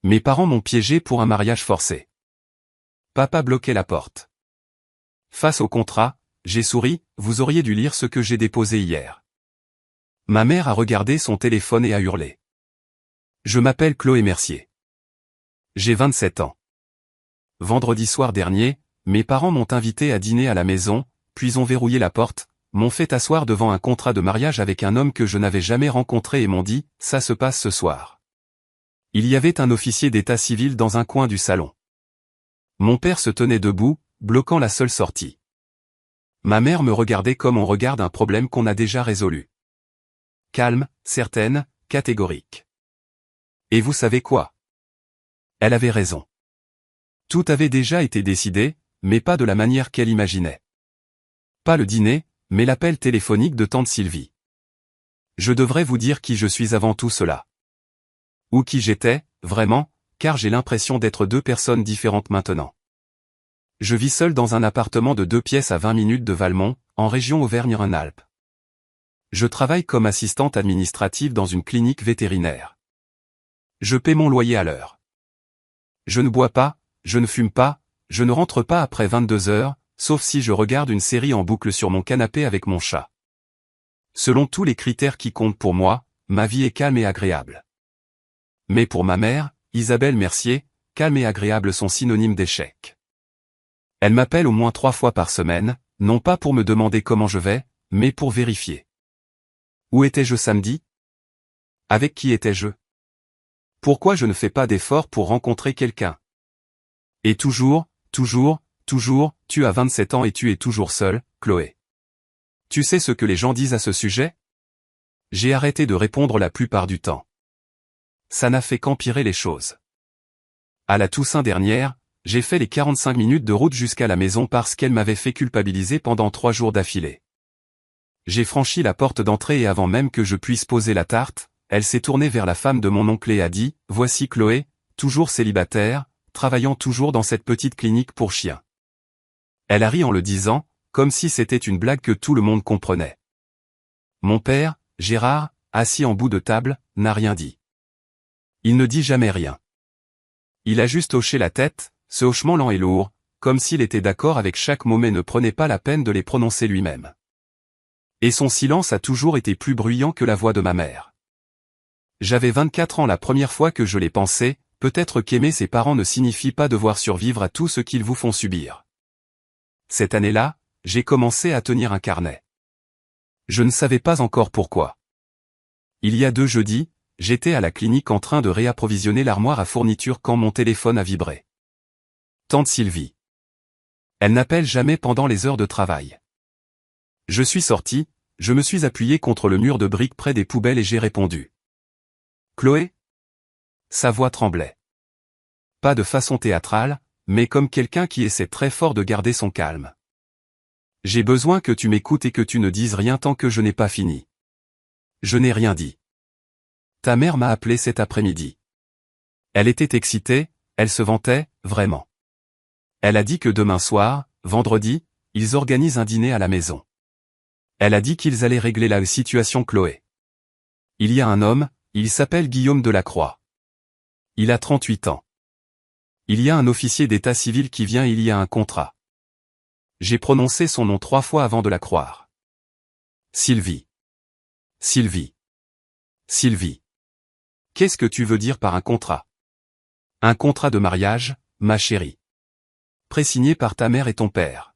Mes parents m'ont piégé pour un mariage forcé. Papa bloquait la porte. Face au contrat, j'ai souri, vous auriez dû lire ce que j'ai déposé hier. Ma mère a regardé son téléphone et a hurlé. Je m'appelle Chloé Mercier. J'ai 27 ans. Vendredi soir dernier, mes parents m'ont invité à dîner à la maison, puis ont verrouillé la porte, m'ont fait asseoir devant un contrat de mariage avec un homme que je n'avais jamais rencontré et m'ont dit, ça se passe ce soir. Il y avait un officier d'état civil dans un coin du salon. Mon père se tenait debout, bloquant la seule sortie. Ma mère me regardait comme on regarde un problème qu'on a déjà résolu. Calme, certaine, catégorique. Et vous savez quoi? Elle avait raison. Tout avait déjà été décidé, mais pas de la manière qu'elle imaginait. Pas le dîner, mais l'appel téléphonique de tante Sylvie. Je devrais vous dire qui je suis avant tout cela. Ou qui j'étais, vraiment, car j'ai l'impression d'être deux personnes différentes maintenant. Je vis seul dans un appartement de 2 pièces à 20 minutes de Valmont, en région Auvergne-Rhône-Alpes. Je travaille comme assistante administrative dans une clinique vétérinaire. Je paie mon loyer à l'heure. Je ne bois pas, je ne fume pas, je ne rentre pas après 22 heures, sauf si je regarde une série en boucle sur mon canapé avec mon chat. Selon tous les critères qui comptent pour moi, ma vie est calme et agréable. Mais pour ma mère, Isabelle Mercier, calme et agréable sont synonymes d'échec. Elle m'appelle au moins 3 fois par semaine, non pas pour me demander comment je vais, mais pour vérifier. Où étais-je samedi? Avec qui étais-je? Pourquoi je ne fais pas d'efforts pour rencontrer quelqu'un? Et toujours, tu as 27 ans et tu es toujours seule, Chloé. Tu sais ce que les gens disent à ce sujet? J'ai arrêté de répondre la plupart du temps. Ça n'a fait qu'empirer les choses. À la Toussaint dernière, j'ai fait les 45 minutes de route jusqu'à la maison parce qu'elle m'avait fait culpabiliser pendant 3 jours d'affilée. J'ai franchi la porte d'entrée et avant même que je puisse poser la tarte, elle s'est tournée vers la femme de mon oncle et a dit, « Voici Chloé, toujours célibataire, travaillant toujours dans cette petite clinique pour chiens. » Elle a ri en le disant, comme si c'était une blague que tout le monde comprenait. Mon père, Gérard, assis en bout de table, n'a rien dit. Il ne dit jamais rien. Il a juste hoché la tête, ce hochement lent et lourd, comme s'il était d'accord avec chaque mot mais ne prenait pas la peine de les prononcer lui-même. Et son silence a toujours été plus bruyant que la voix de ma mère. J'avais 24 ans la première fois que je l'ai pensé, peut-être qu'aimer ses parents ne signifie pas devoir survivre à tout ce qu'ils vous font subir. Cette année-là, j'ai commencé à tenir un carnet. Je ne savais pas encore pourquoi. Il y a 2 jeudis, j'étais à la clinique en train de réapprovisionner l'armoire à fourniture quand mon téléphone a vibré. Tante Sylvie. Elle n'appelle jamais pendant les heures de travail. Je suis sorti, je me suis appuyé contre le mur de briques près des poubelles et j'ai répondu. Chloé? Sa voix tremblait. Pas de façon théâtrale, mais comme quelqu'un qui essaie très fort de garder son calme. J'ai besoin que tu m'écoutes et que tu ne dises rien tant que je n'ai pas fini. Je n'ai rien dit. Ta mère m'a appelé cet après-midi. Elle était excitée, elle se vantait, vraiment. Elle a dit que demain soir, vendredi, ils organisent un dîner à la maison. Elle a dit qu'ils allaient régler la situation Chloé. Il y a un homme, il s'appelle Guillaume Delacroix. Il a 38 ans. Il y a un officier d'état civil qui vient et il y a un contrat. J'ai prononcé son nom 3 fois avant de la croire. Sylvie. Sylvie. Sylvie. Qu'est-ce que tu veux dire par un contrat? Un contrat de mariage, ma chérie. Présigné par ta mère et ton père.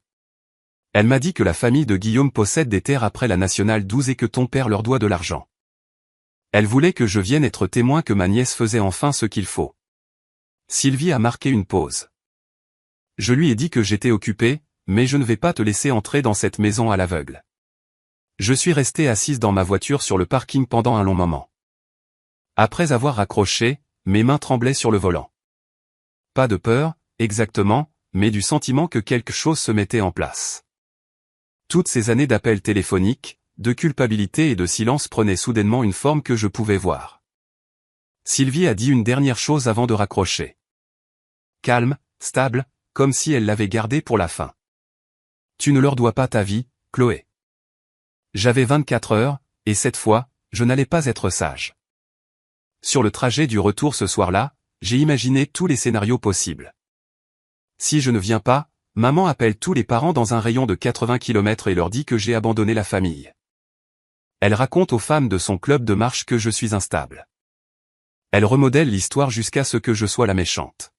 Elle m'a dit que la famille de Guillaume possède des terres après la nationale 12 et que ton père leur doit de l'argent. Elle voulait que je vienne être témoin que ma nièce faisait enfin ce qu'il faut. Sylvie a marqué une pause. Je lui ai dit que j'étais occupé, mais je ne vais pas te laisser entrer dans cette maison à l'aveugle. Je suis resté assise dans ma voiture sur le parking pendant un long moment. Après avoir raccroché, mes mains tremblaient sur le volant. Pas de peur, exactement, mais du sentiment que quelque chose se mettait en place. Toutes ces années d'appels téléphoniques, de culpabilité et de silence prenaient soudainement une forme que je pouvais voir. Sylvie a dit une dernière chose avant de raccrocher. Calme, stable, comme si elle l'avait gardé pour la fin. Tu ne leur dois pas ta vie, Chloé. J'avais 24 heures, et cette fois, je n'allais pas être sage. Sur le trajet du retour ce soir-là, j'ai imaginé tous les scénarios possibles. Si je ne viens pas, maman appelle tous les parents dans un rayon de 80 km et leur dit que j'ai abandonné la famille. Elle raconte aux femmes de son club de marche que je suis instable. Elle remodèle l'histoire jusqu'à ce que je sois la méchante.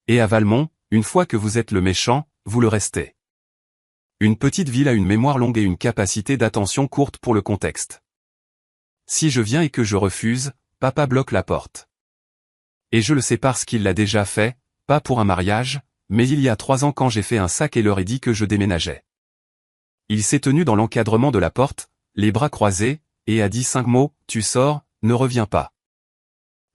Et à Valmont, une fois que vous êtes le méchant, vous le restez. Une petite ville a une mémoire longue et une capacité d'attention courte pour le contexte. Si je viens et que je refuse, papa bloque la porte. Et je le sais parce qu'il l'a déjà fait, pas pour un mariage, mais il y a 3 ans quand j'ai fait un sac et leur ai dit que je déménageais. Il s'est tenu dans l'encadrement de la porte, les bras croisés, et a dit 5 mots, tu sors, ne reviens pas.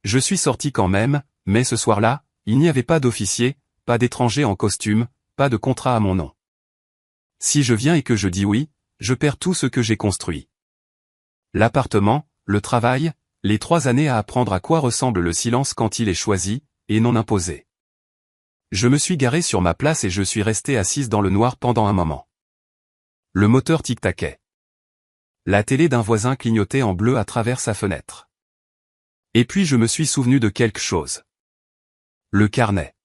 Je suis sorti quand même, mais ce soir-là, il n'y avait pas d'officier, pas d'étranger en costume, pas de contrat à mon nom. Si je viens et que je dis oui, je perds tout ce que j'ai construit. L'appartement, le travail, les 3 années à apprendre à quoi ressemble le silence quand il est choisi, et non imposé. Je me suis garé sur ma place et je suis resté assise dans le noir pendant un moment. Le moteur tic-taquait. La télé d'un voisin clignotait en bleu à travers sa fenêtre. Et puis je me suis souvenu de quelque chose. Le carnet.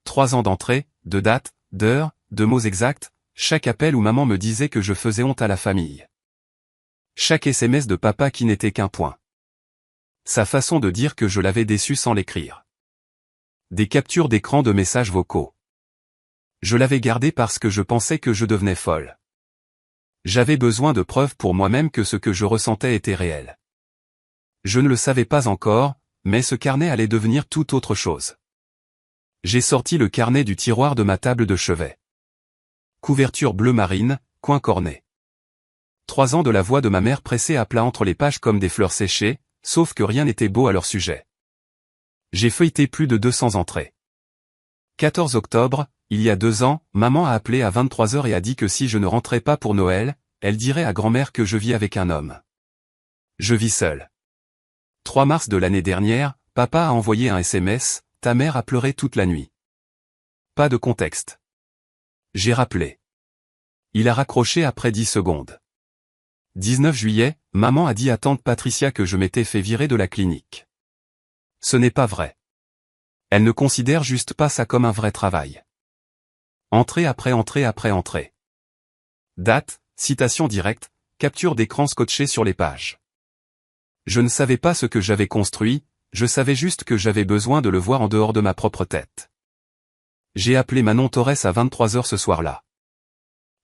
3 ans d'entrée, de date, d'heure, de mots exacts, chaque appel où maman me disait que je faisais honte à la famille. Chaque SMS de papa qui n'était qu'un point. Sa façon de dire que je l'avais déçu sans l'écrire. Des captures d'écran de messages vocaux. Je l'avais gardé parce que je pensais que je devenais folle. J'avais besoin de preuves pour moi-même que ce que je ressentais était réel. Je ne le savais pas encore, mais ce carnet allait devenir tout autre chose. J'ai sorti le carnet du tiroir de ma table de chevet. Couverture bleu marine, coin corné. 3 ans de la voix de ma mère pressée à plat entre les pages comme des fleurs séchées, sauf que rien n'était beau à leur sujet. J'ai feuilleté plus de 200 entrées. 14 octobre, il y a 2 ans, maman a appelé à 23h et a dit que si je ne rentrais pas pour Noël, elle dirait à grand-mère que je vis avec un homme. Je vis seul. 3 mars de l'année dernière, papa a envoyé un SMS, ta mère a pleuré toute la nuit. Pas de contexte. J'ai rappelé. Il a raccroché après 10 secondes. 19 juillet, maman a dit à tante Patricia que je m'étais fait virer de la clinique. Ce n'est pas vrai. Elle ne considère juste pas ça comme un vrai travail. Entrée après entrée après entrée. Date, citation directe, capture d'écran scotchée sur les pages. Je ne savais pas ce que j'avais construit, je savais juste que j'avais besoin de le voir en dehors de ma propre tête. J'ai appelé Manon Torres à 23h ce soir-là.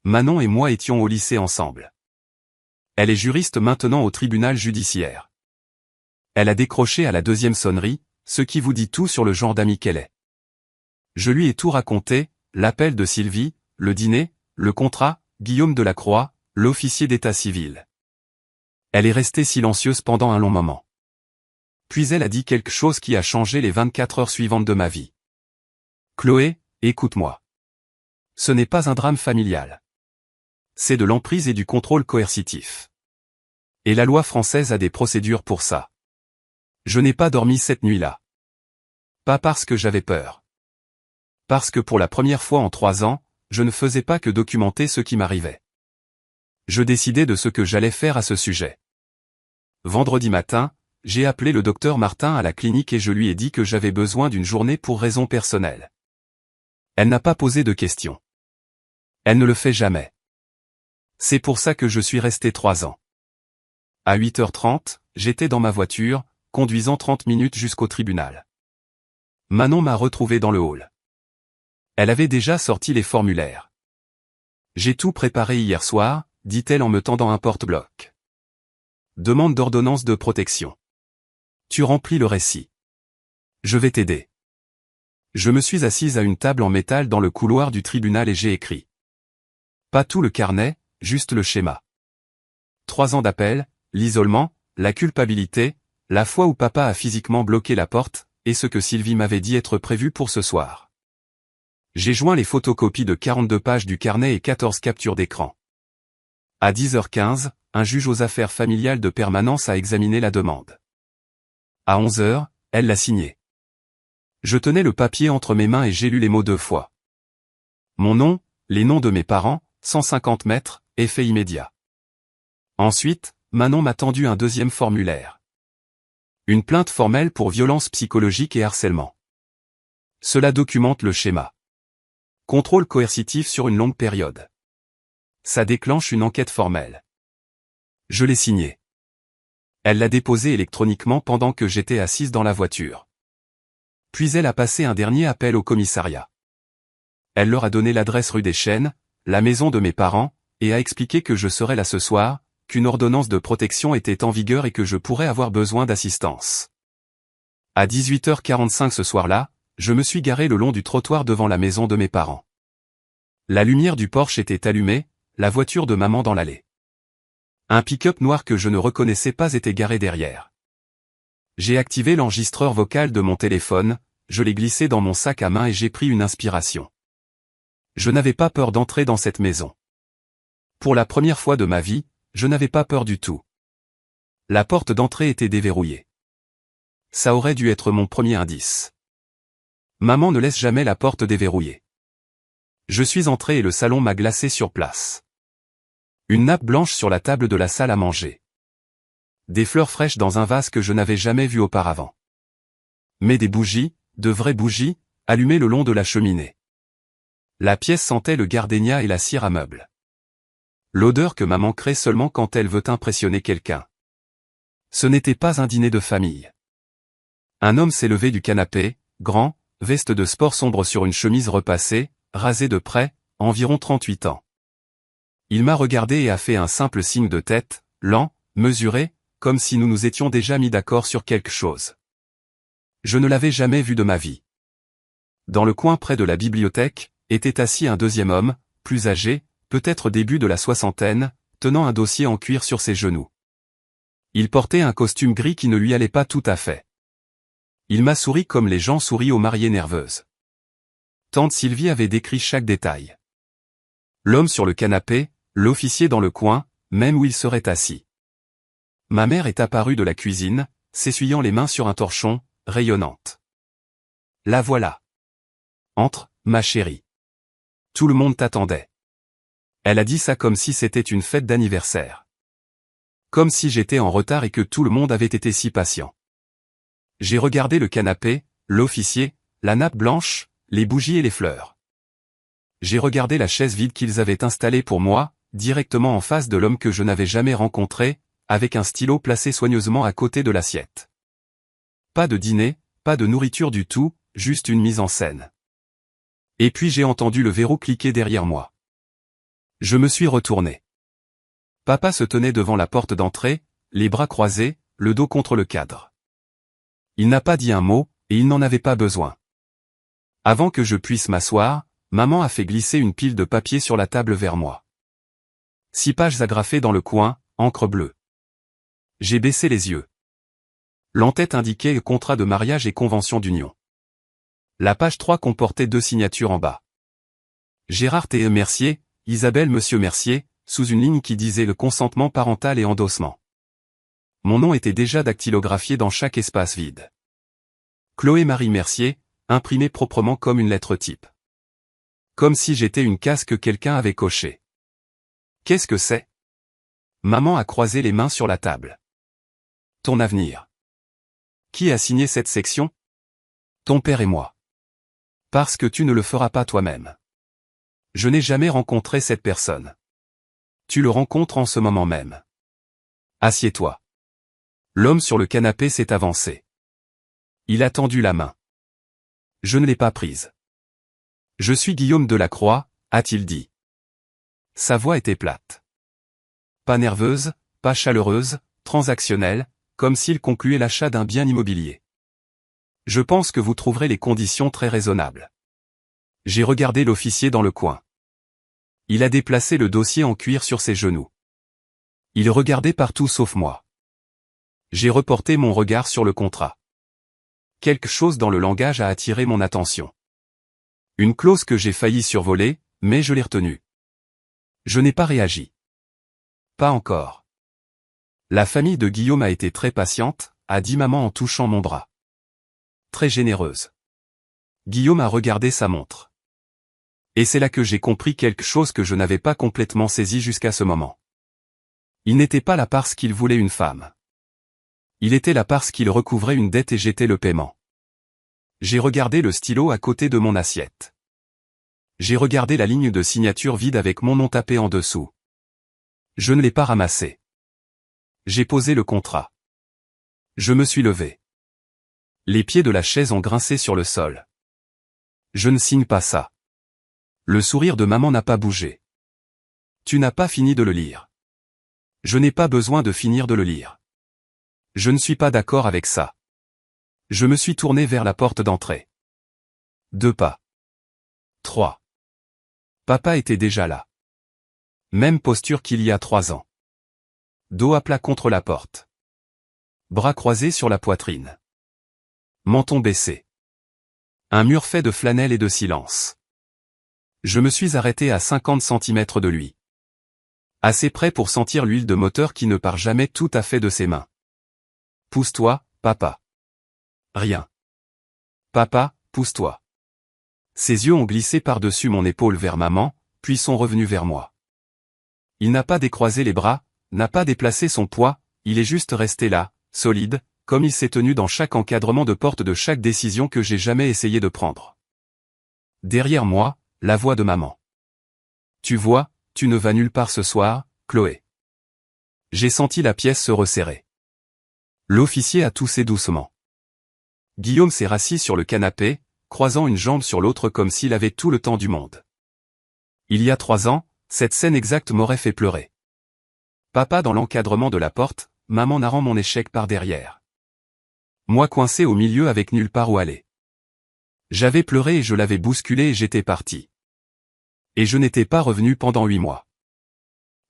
Manon et moi étions au lycée ensemble. Elle est juriste maintenant au tribunal judiciaire. Elle a décroché à la 2e sonnerie, ce qui vous dit tout sur le genre d'amie qu'elle est. Je lui ai tout raconté, l'appel de Sylvie, le dîner, le contrat, Guillaume Delacroix, l'officier d'état civil. Elle est restée silencieuse pendant un long moment. Puis elle a dit quelque chose qui a changé les 24 heures suivantes de ma vie. Chloé, écoute-moi. Ce n'est pas un drame familial. C'est de l'emprise et du contrôle coercitif. Et la loi française a des procédures pour ça. Je n'ai pas dormi cette nuit-là. Pas parce que j'avais peur. Parce que pour la première fois en 3 ans, je ne faisais pas que documenter ce qui m'arrivait. Je décidais de ce que j'allais faire à ce sujet. Vendredi matin, j'ai appelé le docteur Martin à la clinique et je lui ai dit que j'avais besoin d'une journée pour raisons personnelles. Elle n'a pas posé de questions. Elle ne le fait jamais. C'est pour ça que je suis resté 3 ans. À 8h30, j'étais dans ma voiture, conduisant 30 minutes jusqu'au tribunal. Manon m'a retrouvé dans le hall. Elle avait déjà sorti les formulaires. J'ai tout préparé hier soir, dit-elle en me tendant un porte-bloc. Demande d'ordonnance de protection. Tu remplis le récit. Je vais t'aider. Je me suis assise à une table en métal dans le couloir du tribunal et j'ai écrit. Pas tout le carnet, juste le schéma. 3 ans d'appel, l'isolement, la culpabilité, la fois où papa a physiquement bloqué la porte, et ce que Sylvie m'avait dit être prévu pour ce soir. J'ai joint les photocopies de 42 pages du carnet et 14 captures d'écran. À 10h15, un juge aux affaires familiales de permanence a examiné la demande. À 11h, elle l'a signé. Je tenais le papier entre mes mains et j'ai lu les mots 2 fois. Mon nom, les noms de mes parents, 150 mètres, effet immédiat. Ensuite, Manon m'a tendu un 2e formulaire. Une plainte formelle pour violence psychologique et harcèlement. Cela documente le schéma. Contrôle coercitif sur une longue période. Ça déclenche une enquête formelle. Je l'ai signée. Elle l'a déposée électroniquement pendant que j'étais assise dans la voiture. Puis elle a passé un dernier appel au commissariat. Elle leur a donné l'adresse rue des Chênes, la maison de mes parents, et a expliqué que je serais là ce soir, qu'une ordonnance de protection était en vigueur et que je pourrais avoir besoin d'assistance. À 18h45 ce soir-là, je me suis garé le long du trottoir devant la maison de mes parents. La lumière du Porsche était allumée, la voiture de maman dans l'allée. Un pick-up noir que je ne reconnaissais pas était garé derrière. J'ai activé l'enregistreur vocal de mon téléphone, je l'ai glissé dans mon sac à main et j'ai pris une inspiration. Je n'avais pas peur d'entrer dans cette maison. Pour la première fois de ma vie, je n'avais pas peur du tout. La porte d'entrée était déverrouillée. Ça aurait dû être mon premier indice. Maman ne laisse jamais la porte déverrouillée. Je suis entré et le salon m'a glacé sur place. Une nappe blanche sur la table de la salle à manger. Des fleurs fraîches dans un vase que je n'avais jamais vu auparavant. Mais des bougies, de vraies bougies, allumées le long de la cheminée. La pièce sentait le gardénia et la cire à meubles. L'odeur que maman crée seulement quand elle veut impressionner quelqu'un. Ce n'était pas un dîner de famille. Un homme s'est levé du canapé, grand, veste de sport sombre sur une chemise repassée, rasé de près, environ 38 ans. Il m'a regardé et a fait un simple signe de tête, lent, mesuré, comme si nous nous étions déjà mis d'accord sur quelque chose. Je ne l'avais jamais vu de ma vie. Dans le coin près de la bibliothèque, était assis un deuxième homme, plus âgé, peut-être début de la soixantaine, tenant un dossier en cuir sur ses genoux. Il portait un costume gris qui ne lui allait pas tout à fait. Il m'a souri comme les gens sourient aux mariées nerveuses. Tante Sylvie avait décrit chaque détail. L'homme sur le canapé, l'officier dans le coin, même où il serait assis. Ma mère est apparue de la cuisine, s'essuyant les mains sur un torchon, rayonnante. La voilà. Entre, ma chérie. Tout le monde t'attendait. Elle a dit ça comme si c'était une fête d'anniversaire. Comme si j'étais en retard et que tout le monde avait été si patient. J'ai regardé le canapé, l'officier, la nappe blanche, les bougies et les fleurs. J'ai regardé la chaise vide qu'ils avaient installée pour moi, directement en face de l'homme que je n'avais jamais rencontré, avec un stylo placé soigneusement à côté de l'assiette. Pas de dîner, pas de nourriture du tout, juste une mise en scène. Et puis j'ai entendu le verrou cliquer derrière moi. Je me suis retourné. Papa se tenait devant la porte d'entrée, les bras croisés, le dos contre le cadre. Il n'a pas dit un mot, et il n'en avait pas besoin. Avant que je puisse m'asseoir, maman a fait glisser une pile de papier sur la table vers moi. 6 pages agrafées dans le coin, encre bleue. J'ai baissé les yeux. L'en-tête indiquait contrat de mariage et convention d'union. La page 3 comportait 2 signatures en bas. Gérard T. Mercier, Isabelle Monsieur Mercier, sous une ligne qui disait le consentement parental et endossement. Mon nom était déjà dactylographié dans chaque espace vide. Chloé Marie Mercier, imprimé proprement comme une lettre type. Comme si j'étais une case que quelqu'un avait cochée. Qu'est-ce que c'est? Maman a croisé les mains sur la table. Ton avenir. Qui a signé cette section? Ton père et moi. Parce que tu ne le feras pas toi-même. Je n'ai jamais rencontré cette personne. Tu le rencontres en ce moment même. Assieds-toi. L'homme sur le canapé s'est avancé. Il a tendu la main. Je ne l'ai pas prise. Je suis Guillaume Delacroix, a-t-il dit. Sa voix était plate. Pas nerveuse, pas chaleureuse, transactionnelle, comme s'il concluait l'achat d'un bien immobilier. Je pense que vous trouverez les conditions très raisonnables. J'ai regardé l'officier dans le coin. Il a déplacé le dossier en cuir sur ses genoux. Il regardait partout sauf moi. J'ai reporté mon regard sur le contrat. Quelque chose dans le langage a attiré mon attention. Une clause que j'ai failli survoler, mais je l'ai retenue. Je n'ai pas réagi. Pas encore. La famille de Guillaume a été très patiente, a dit maman en touchant mon bras. Très généreuse. Guillaume a regardé sa montre. Et c'est là que j'ai compris quelque chose que je n'avais pas complètement saisi jusqu'à ce moment. Il n'était pas là parce qu'il voulait une femme. Il était là parce qu'il recouvrait une dette et j'étais le paiement. J'ai regardé le stylo à côté de mon assiette. J'ai regardé la ligne de signature vide avec mon nom tapé en dessous. Je ne l'ai pas ramassé. J'ai posé le contrat. Je me suis levé. Les pieds de la chaise ont grincé sur le sol. Je ne signe pas ça. Le sourire de maman n'a pas bougé. Tu n'as pas fini de le lire. Je n'ai pas besoin de finir de le lire. Je ne suis pas d'accord avec ça. Je me suis tourné vers la porte d'entrée. 2 pas. 3. Papa était déjà là. Même posture qu'il y a 3 ans. Dos à plat contre la porte. Bras croisés sur la poitrine. Menton baissé. Un mur fait de flanelle et de silence. Je me suis arrêté à 50 centimètres de lui. Assez près pour sentir l'huile de moteur qui ne part jamais tout à fait de ses mains. Pousse-toi, papa. Rien. Papa, pousse-toi. Ses yeux ont glissé par-dessus mon épaule vers maman, puis sont revenus vers moi. Il n'a pas décroisé les bras, n'a pas déplacé son poids, il est juste resté là, solide, comme il s'est tenu dans chaque encadrement de porte de chaque décision que j'ai jamais essayé de prendre. Derrière moi, la voix de maman. Tu vois, tu ne vas nulle part ce soir, Chloé. J'ai senti la pièce se resserrer. L'officier a toussé doucement. Guillaume s'est rassis sur le canapé, croisant une jambe sur l'autre comme s'il avait tout le temps du monde. Il y a 3 ans, cette scène exacte m'aurait fait pleurer. Papa dans l'encadrement de la porte, maman narrant mon échec par derrière. Moi coincé au milieu avec nulle part où aller. J'avais pleuré et je l'avais bousculé et j'étais parti. Et je n'étais pas revenu pendant 8 mois.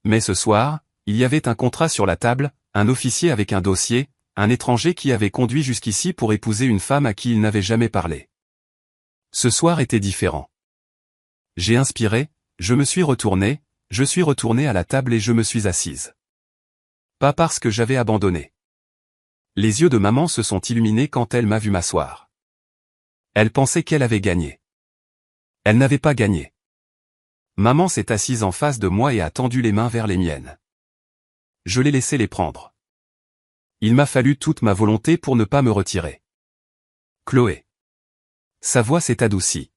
Mais ce soir, il y avait un contrat sur la table, un officier avec un dossier, un étranger qui avait conduit jusqu'ici pour épouser une femme à qui il n'avait jamais parlé. Ce soir était différent. J'ai inspiré, je me suis retourné, je suis retourné à la table et je me suis assise. Pas parce que j'avais abandonné. Les yeux de maman se sont illuminés quand elle m'a vu m'asseoir. Elle pensait qu'elle avait gagné. Elle n'avait pas gagné. Maman s'est assise en face de moi et a tendu les mains vers les miennes. Je l'ai laissé les prendre. Il m'a fallu toute ma volonté pour ne pas me retirer. Chloé. Sa voix s'est adoucie.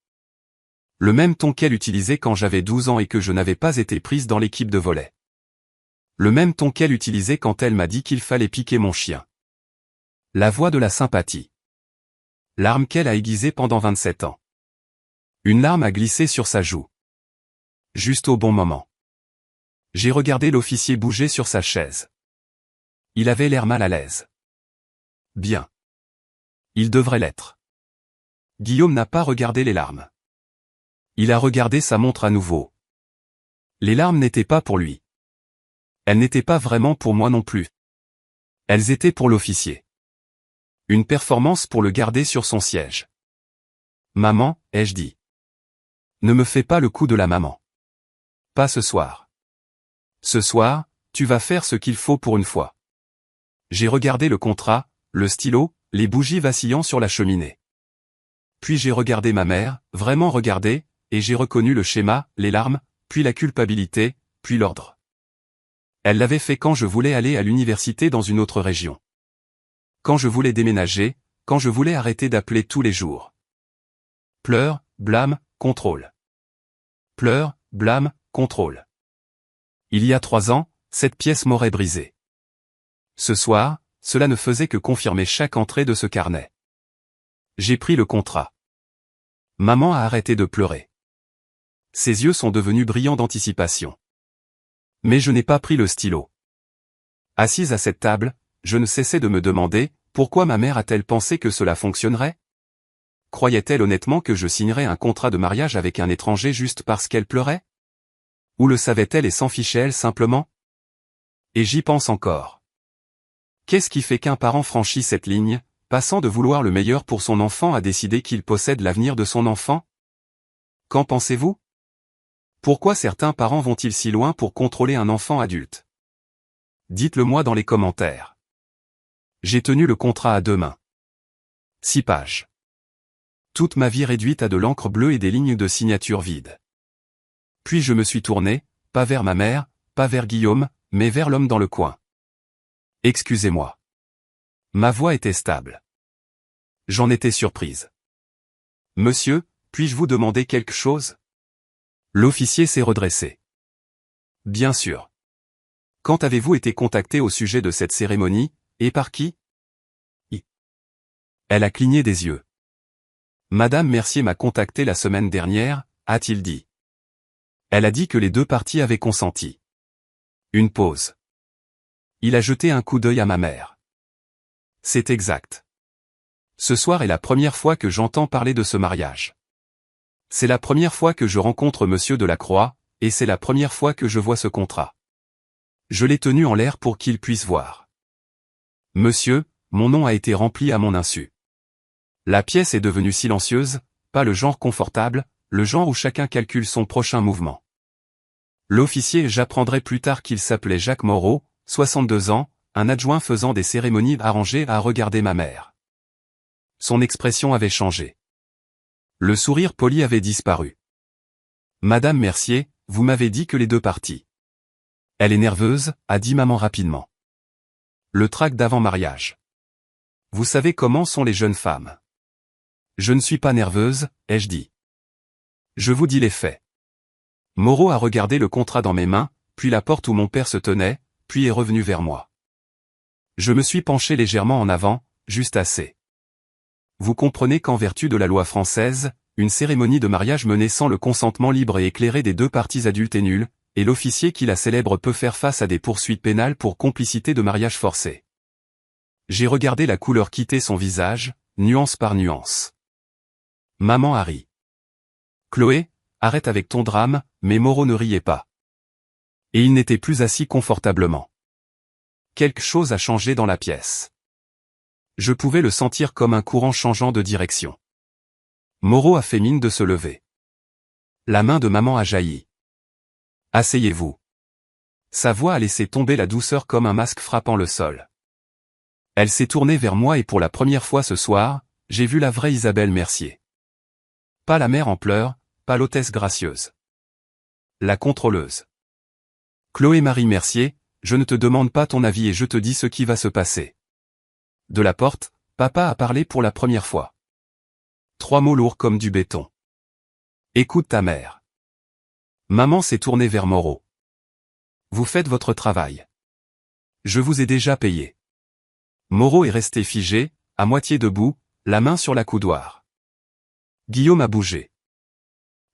Le même ton qu'elle utilisait quand j'avais 12 ans et que je n'avais pas été prise dans l'équipe de volley. Le même ton qu'elle utilisait quand elle m'a dit qu'il fallait piquer mon chien. La voix de la sympathie. Larme qu'elle a aiguisée pendant 27 ans. Une larme a glissé sur sa joue. Juste au bon moment. J'ai regardé l'officier bouger sur sa chaise. Il avait l'air mal à l'aise. Bien. Il devrait l'être. Guillaume n'a pas regardé les larmes. Il a regardé sa montre à nouveau. Les larmes n'étaient pas pour lui. Elles n'étaient pas vraiment pour moi non plus. Elles étaient pour l'officier. Une performance pour le garder sur son siège. Maman, ai-je dit. Ne me fais pas le coup de la maman. Pas ce soir. Ce soir, tu vas faire ce qu'il faut pour une fois. J'ai regardé le contrat, le stylo, les bougies vacillant sur la cheminée. Puis j'ai regardé ma mère, vraiment regardé, et j'ai reconnu le schéma, les larmes, puis la culpabilité, puis l'ordre. Elle l'avait fait quand je voulais aller à l'université dans une autre région. Quand je voulais déménager, quand je voulais arrêter d'appeler tous les jours. Pleurs, blâme, contrôle. Pleurs, blâme, contrôle. Il y a 3 ans, cette pièce m'aurait brisé. Ce soir, cela ne faisait que confirmer chaque entrée de ce carnet. J'ai pris le contrat. Maman a arrêté de pleurer. Ses yeux sont devenus brillants d'anticipation. Mais je n'ai pas pris le stylo. Assise à cette table, je ne cessais de me demander, pourquoi ma mère a-t-elle pensé que cela fonctionnerait? Croyait-elle honnêtement que je signerais un contrat de mariage avec un étranger juste parce qu'elle pleurait? Ou le savait-elle et s'en fichait-elle simplement? Et j'y pense encore. Qu'est-ce qui fait qu'un parent franchit cette ligne, passant de vouloir le meilleur pour son enfant à décider qu'il possède l'avenir de son enfant? Qu'en pensez-vous? Pourquoi certains parents vont-ils si loin pour contrôler un enfant adulte? Dites-le moi dans les commentaires. J'ai tenu le contrat à 2 mains. 6 pages. Toute ma vie réduite à de l'encre bleue et des lignes de signature vides. Puis je me suis tourné, pas vers ma mère, pas vers Guillaume, mais vers l'homme dans le coin. Excusez-moi. Ma voix était stable. J'en étais surprise. Monsieur, puis-je vous demander quelque chose? L'officier s'est redressé. Bien sûr. Quand avez-vous été contacté au sujet de cette cérémonie, et par qui? Elle a cligné des yeux. Madame Mercier m'a contacté la semaine dernière, a-t-il dit. Elle a dit que les deux parties avaient consenti. Une pause. Il a jeté un coup d'œil à ma mère. C'est exact. Ce soir est la première fois que j'entends parler de ce mariage. C'est la première fois que je rencontre Monsieur Delacroix, et c'est la première fois que je vois ce contrat. Je l'ai tenu en l'air pour qu'il puisse voir. Monsieur, mon nom a été rempli à mon insu. La pièce est devenue silencieuse, pas le genre confortable, le genre où chacun calcule son prochain mouvement. L'officier, j'apprendrai plus tard qu'il s'appelait Jacques Moreau, 62 ans, un adjoint faisant des cérémonies arrangées, a regardé ma mère. Son expression avait changé. Le sourire poli avait disparu. Madame Mercier, vous m'avez dit que les deux parties. Elle est nerveuse, a dit maman rapidement. Le trac d'avant-mariage. Vous savez comment sont les jeunes femmes. Je ne suis pas nerveuse, ai-je dit. Je vous dis les faits. Moreau a regardé le contrat dans mes mains, puis la porte où mon père se tenait, puis est revenu vers moi. Je me suis penché légèrement en avant, juste assez. Vous comprenez qu'en vertu de la loi française, une cérémonie de mariage menée sans le consentement libre et éclairé des deux parties adultes est nulle, et l'officier qui la célèbre peut faire face à des poursuites pénales pour complicité de mariage forcé. J'ai regardé la couleur quitter son visage, nuance par nuance. Maman a ri. Chloé, arrête avec ton drame, mais Moreau ne riait pas. Et il n'était plus assis confortablement. Quelque chose a changé dans la pièce. Je pouvais le sentir comme un courant changeant de direction. Moreau a fait mine de se lever. La main de maman a jailli. Asseyez-vous. Sa voix a laissé tomber la douceur comme un masque frappant le sol. Elle s'est tournée vers moi et pour la première fois ce soir, j'ai vu la vraie Isabelle Mercier. Pas la mère en pleurs, pas l'hôtesse gracieuse. La contrôleuse. Chloé-Marie Mercier, je ne te demande pas ton avis et je te dis ce qui va se passer. De la porte, papa a parlé pour la première fois. 3 mots lourds comme du béton. Écoute ta mère. Maman s'est tournée vers Moreau. Vous faites votre travail. Je vous ai déjà payé. Moreau est resté figé, à moitié debout, la main sur la coudoir. Guillaume a bougé.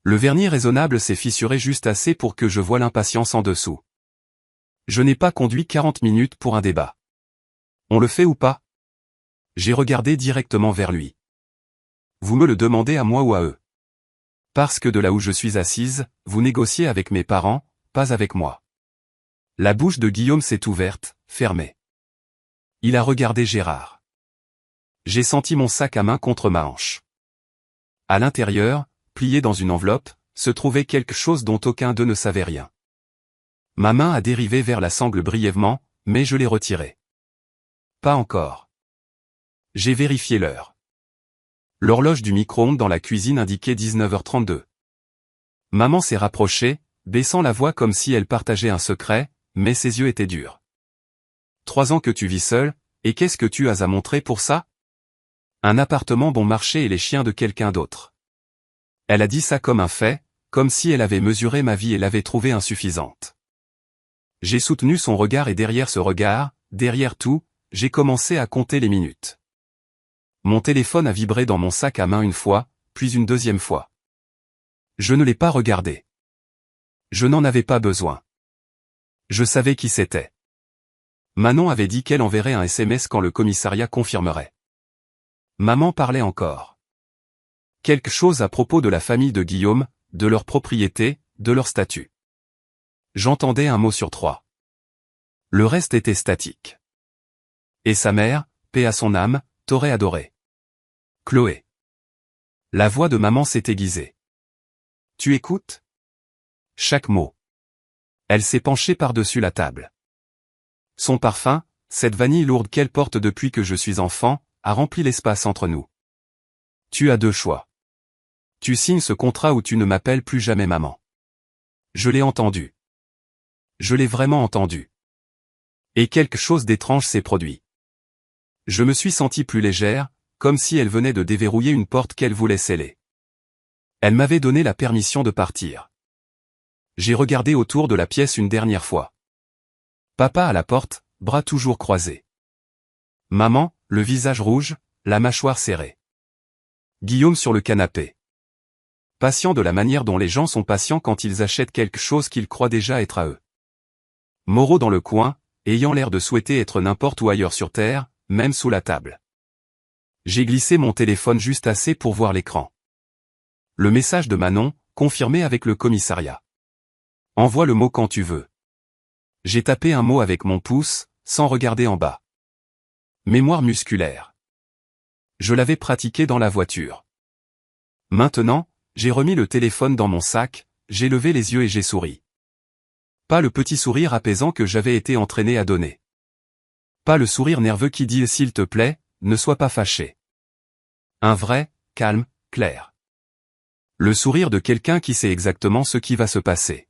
Le vernis raisonnable s'est fissuré juste assez pour que je voie l'impatience en dessous. Je n'ai pas conduit 40 minutes pour un débat. On le fait ou pas? J'ai regardé directement vers lui. Vous me le demandez à moi ou à eux? Parce que de là où je suis assise, vous négociez avec mes parents, pas avec moi. La bouche de Guillaume s'est ouverte, fermée. Il a regardé Gérard. J'ai senti mon sac à main contre ma hanche. À l'intérieur, plié dans une enveloppe, se trouvait quelque chose dont aucun d'eux ne savait rien. Ma main a dérivé vers la sangle brièvement, mais je l'ai retirée. Pas encore. J'ai vérifié l'heure. L'horloge du micro-ondes dans la cuisine indiquait 19h32. Maman s'est rapprochée, baissant la voix comme si elle partageait un secret, mais ses yeux étaient durs. 3 ans que tu vis seul, et qu'est-ce que tu as à montrer pour ça? Un appartement bon marché et les chiens de quelqu'un d'autre. Elle a dit ça comme un fait, comme si elle avait mesuré ma vie et l'avait trouvée insuffisante. J'ai soutenu son regard et derrière ce regard, derrière tout, j'ai commencé à compter les minutes. Mon téléphone a vibré dans mon sac à main une fois, puis une deuxième fois. Je ne l'ai pas regardé. Je n'en avais pas besoin. Je savais qui c'était. Manon avait dit qu'elle enverrait un SMS quand le commissariat confirmerait. Maman parlait encore. Quelque chose à propos de la famille de Guillaume, de leur propriété, de leur statut. J'entendais un mot sur 3. Le reste était statique. Et sa mère, paix à son âme, t'aurait adoré. Chloé. La voix de maman s'est aiguisée. Tu écoutes? Chaque mot. Elle s'est penchée par-dessus la table. Son parfum, cette vanille lourde qu'elle porte depuis que je suis enfant, a rempli l'espace entre nous. Tu as 2 choix. Tu signes ce contrat ou tu ne m'appelles plus jamais maman. Je l'ai entendu. Je l'ai vraiment entendu. Et quelque chose d'étrange s'est produit. Je me suis sentie plus légère, comme si elle venait de déverrouiller une porte qu'elle voulait sceller. Elle m'avait donné la permission de partir. J'ai regardé autour de la pièce une dernière fois. Papa à la porte, bras toujours croisés. Maman, le visage rouge, la mâchoire serrée. Guillaume sur le canapé. Patient de la manière dont les gens sont patients quand ils achètent quelque chose qu'ils croient déjà être à eux. Moreau dans le coin, ayant l'air de souhaiter être n'importe où ailleurs sur Terre, même sous la table. J'ai glissé mon téléphone juste assez pour voir l'écran. Le message de Manon, confirmé avec le commissariat. Envoie le mot quand tu veux. J'ai tapé un mot avec mon pouce, sans regarder en bas. Mémoire musculaire. Je l'avais pratiqué dans la voiture. Maintenant, j'ai remis le téléphone dans mon sac, j'ai levé les yeux et j'ai souri. Pas le petit sourire apaisant que j'avais été entraîné à donner. Pas le sourire nerveux qui dit « s'il te plaît, ne sois pas fâché ». Un vrai, calme, clair. Le sourire de quelqu'un qui sait exactement ce qui va se passer.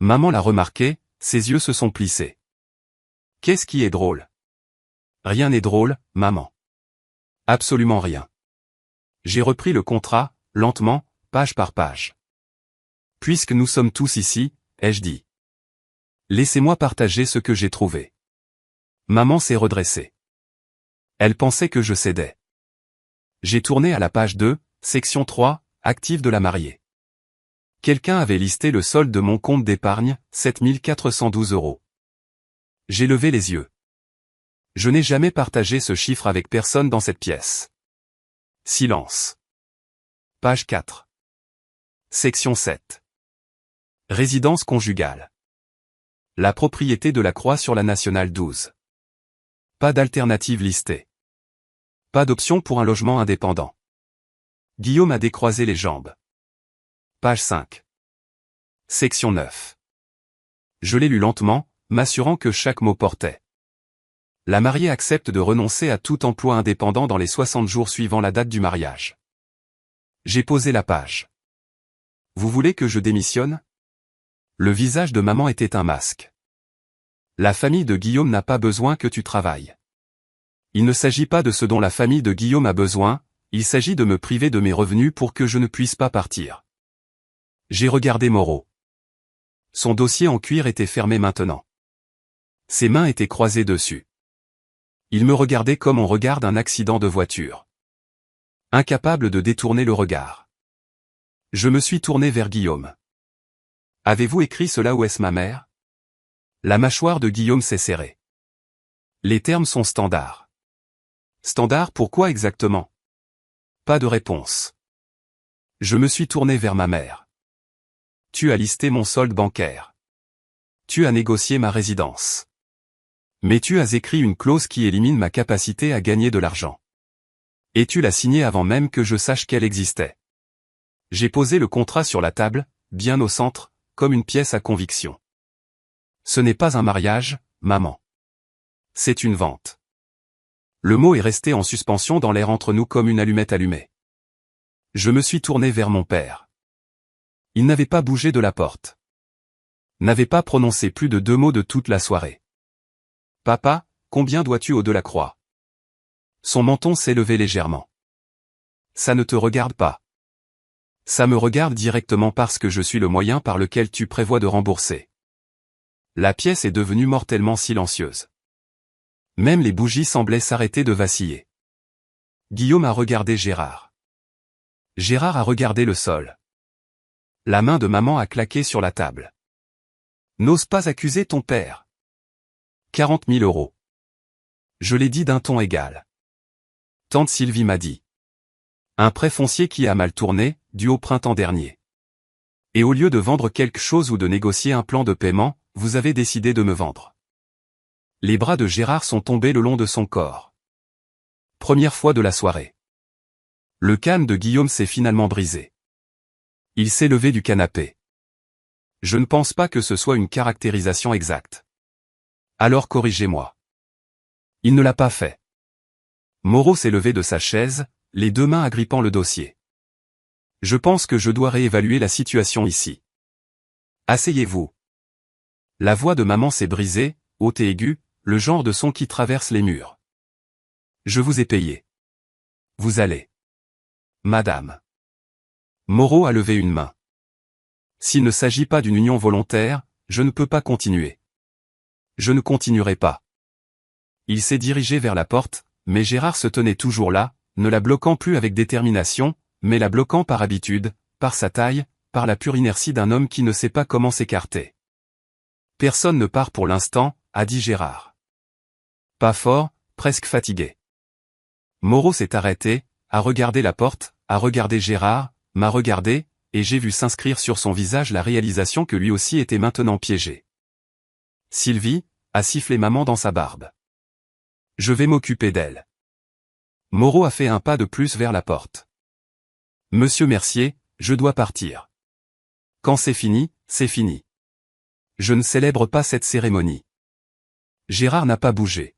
Maman l'a remarqué, ses yeux se sont plissés. Qu'est-ce qui est drôle? Rien n'est drôle, maman. Absolument rien. J'ai repris le contrat, lentement, page par page. Puisque nous sommes tous ici, ai-je dit. Laissez-moi partager ce que j'ai trouvé. Maman s'est redressée. Elle pensait que je cédais. J'ai tourné à la page 2, section 3, actifs de la mariée. Quelqu'un avait listé le solde de mon compte d'épargne, 7 412 €. J'ai levé les yeux. Je n'ai jamais partagé ce chiffre avec personne dans cette pièce. Silence. Page 4. Section 7. Résidence conjugale. La propriété de la Croix sur la Nationale 12. Pas d'alternative listée. Pas d'option pour un logement indépendant. Guillaume a décroisé les jambes. Page 5. Section 9. Je l'ai lu lentement, m'assurant que chaque mot portait. La mariée accepte de renoncer à tout emploi indépendant dans les 60 jours suivant la date du mariage. J'ai posé la page. Vous voulez que je démissionne? Le visage de maman était un masque. La famille de Guillaume n'a pas besoin que tu travailles. Il ne s'agit pas de ce dont la famille de Guillaume a besoin, il s'agit de me priver de mes revenus pour que je ne puisse pas partir. J'ai regardé Moreau. Son dossier en cuir était fermé maintenant. Ses mains étaient croisées dessus. Il me regardait comme on regarde un accident de voiture. Incapable de détourner le regard. Je me suis tourné vers Guillaume. Avez-vous écrit cela ou est-ce ma mère? La mâchoire de Guillaume s'est serrée. Les termes sont standards. Standard pourquoi exactement? Pas de réponse. Je me suis tourné vers ma mère. Tu as listé mon solde bancaire. Tu as négocié ma résidence. Mais tu as écrit une clause qui élimine ma capacité à gagner de l'argent. Et tu l'as signée avant même que je sache qu'elle existait. J'ai posé le contrat sur la table, bien au centre, comme une pièce à conviction. Ce n'est pas un mariage, maman. C'est une vente. Le mot est resté en suspension dans l'air entre nous comme une allumette allumée. Je me suis tourné vers mon père. Il n'avait pas bougé de la porte. N'avait pas prononcé plus de 2 mots de toute la soirée. Papa, combien dois-tu au de la Croix? Son menton s'est levé légèrement. Ça ne te regarde pas. Ça me regarde directement parce que je suis le moyen par lequel tu prévois de rembourser. La pièce est devenue mortellement silencieuse. Même les bougies semblaient s'arrêter de vaciller. Guillaume a regardé Gérard. Gérard a regardé le sol. La main de maman a claqué sur la table. N'ose pas accuser ton père. 40 000 €. Je l'ai dit d'un ton égal. Tante Sylvie m'a dit. Un prêt foncier qui a mal tourné, dû au printemps dernier. Et au lieu de vendre quelque chose ou de négocier un plan de paiement, vous avez décidé de me vendre. Les bras de Gérard sont tombés le long de son corps. Première fois de la soirée. Le calme de Guillaume s'est finalement brisé. Il s'est levé du canapé. Je ne pense pas que ce soit une caractérisation exacte. Alors corrigez-moi. Il ne l'a pas fait. Moreau s'est levé de sa chaise, les 2 mains agrippant le dossier. Je pense que je dois réévaluer la situation ici. Asseyez-vous. La voix de maman s'est brisée, haute et aiguë, le genre de son qui traverse les murs. Je vous ai payé. Vous allez. Madame. Moreau a levé une main. S'il ne s'agit pas d'une union volontaire, je ne peux pas continuer. Je ne continuerai pas. Il s'est dirigé vers la porte, mais Gérard se tenait toujours là, ne la bloquant plus avec détermination, mais la bloquant par habitude, par sa taille, par la pure inertie d'un homme qui ne sait pas comment s'écarter. Personne ne part pour l'instant, a dit Gérard. Pas fort, presque fatigué. Moreau s'est arrêté, a regardé la porte, a regardé Gérard, m'a regardé, et j'ai vu s'inscrire sur son visage la réalisation que lui aussi était maintenant piégé. Sylvie, a sifflé maman dans sa barbe. Je vais m'occuper d'elle. Moreau a fait un pas de plus vers la porte. Monsieur Mercier, je dois partir. Quand c'est fini, c'est fini. Je ne célèbre pas cette cérémonie. Gérard n'a pas bougé.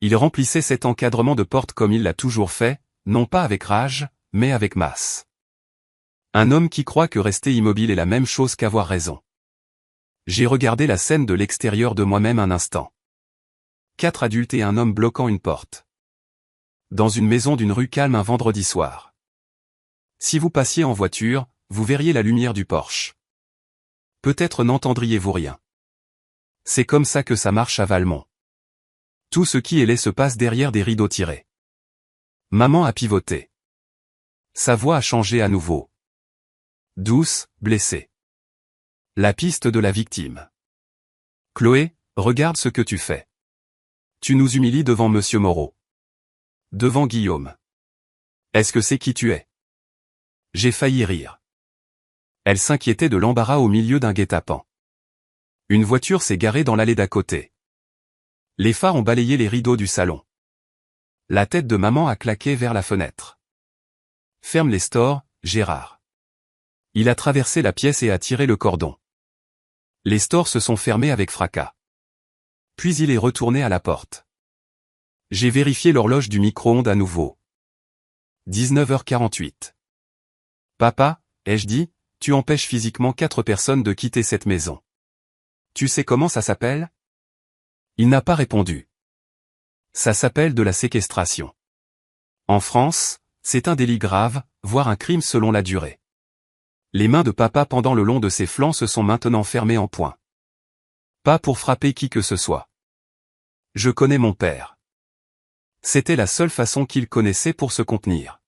Il remplissait cet encadrement de porte comme il l'a toujours fait, non pas avec rage, mais avec masse. Un homme qui croit que rester immobile est la même chose qu'avoir raison. J'ai regardé la scène de l'extérieur de moi-même un instant. 4 adultes et un homme bloquant une porte. Dans une maison d'une rue calme un vendredi soir. Si vous passiez en voiture, vous verriez la lumière du Porsche. Peut-être n'entendriez-vous rien. C'est comme ça que ça marche à Valmont. Tout ce qui est laid se passe derrière des rideaux tirés. Maman a pivoté. Sa voix a changé à nouveau. Douce, blessée. La piste de la victime. Chloé, regarde ce que tu fais. Tu nous humilies devant Monsieur Moreau. Devant Guillaume. Est-ce que c'est qui tu es? J'ai failli rire. Elle s'inquiétait de l'embarras au milieu d'un guet-apens. Une voiture s'est garée dans l'allée d'à côté. Les phares ont balayé les rideaux du salon. La tête de maman a claqué vers la fenêtre. Ferme les stores, Gérard. Il a traversé la pièce et a tiré le cordon. Les stores se sont fermés avec fracas. Puis il est retourné à la porte. J'ai vérifié l'horloge du micro-ondes à nouveau. 19h48. Papa, ai-je dit, tu empêches physiquement 4 personnes de quitter cette maison. Tu sais comment ça s'appelle? Il n'a pas répondu. Ça s'appelle de la séquestration. En France, c'est un délit grave, voire un crime selon la durée. Les mains de papa pendant le long de ses flancs se sont maintenant fermées en poing. Pas pour frapper qui que ce soit. Je connais mon père. C'était la seule façon qu'il connaissait pour se contenir.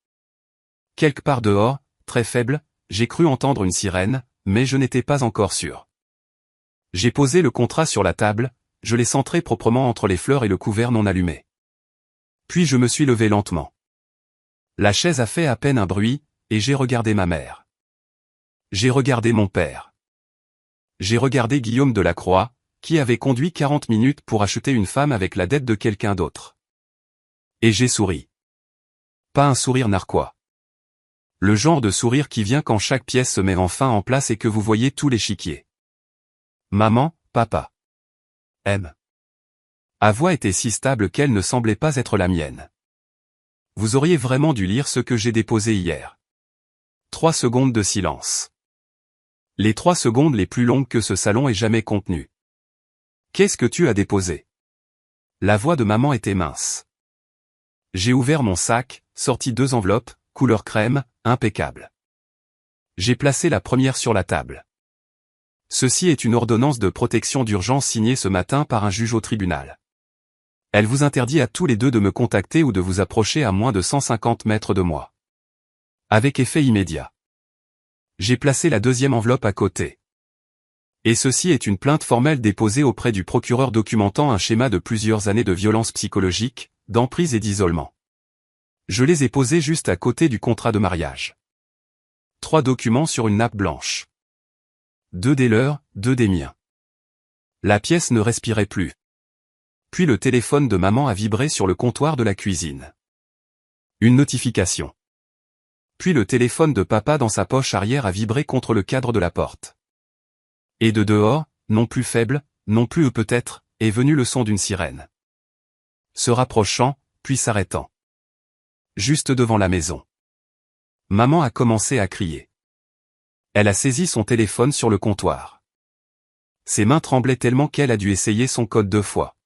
Quelque part dehors, très faible, j'ai cru entendre une sirène, mais je n'étais pas encore sûr. J'ai posé le contrat sur la table, je l'ai centré proprement entre les fleurs et le couvert non allumé. Puis je me suis levé lentement. La chaise a fait à peine un bruit, et j'ai regardé ma mère. J'ai regardé mon père. J'ai regardé Guillaume Delacroix, qui avait conduit 40 minutes pour acheter une femme avec la dette de quelqu'un d'autre. Et j'ai souri. Pas un sourire narquois. Le genre de sourire qui vient quand chaque pièce se met enfin en place et que vous voyez tout l'échiquier. Maman, papa. M. Ma voix était si stable qu'elle ne semblait pas être la mienne. Vous auriez vraiment dû lire ce que j'ai déposé hier. 3 secondes de silence. Les 3 secondes les plus longues que ce salon ait jamais contenues. Qu'est-ce que tu as déposé? La voix de maman était mince. J'ai ouvert mon sac, sorti 2 enveloppes, couleur crème, impeccables. J'ai placé la première sur la table. Ceci est une ordonnance de protection d'urgence signée ce matin par un juge au tribunal. Elle vous interdit à tous les deux de me contacter ou de vous approcher à moins de 150 mètres de moi. Avec effet immédiat. J'ai placé la deuxième enveloppe à côté. Et ceci est une plainte formelle déposée auprès du procureur documentant un schéma de plusieurs années de violence psychologique, d'emprise et d'isolement. Je les ai posés juste à côté du contrat de mariage. 3 documents sur une nappe blanche. 2 des leurs, 2 des miens. La pièce ne respirait plus. Puis le téléphone de maman a vibré sur le comptoir de la cuisine. Une notification. Puis le téléphone de papa dans sa poche arrière a vibré contre le cadre de la porte. Et de dehors, non plus faible, non plus peut-être, est venu le son d'une sirène. Se rapprochant, puis s'arrêtant. Juste devant la maison. Maman a commencé à crier. Elle a saisi son téléphone sur le comptoir. Ses mains tremblaient tellement qu'elle a dû essayer son code 2 fois.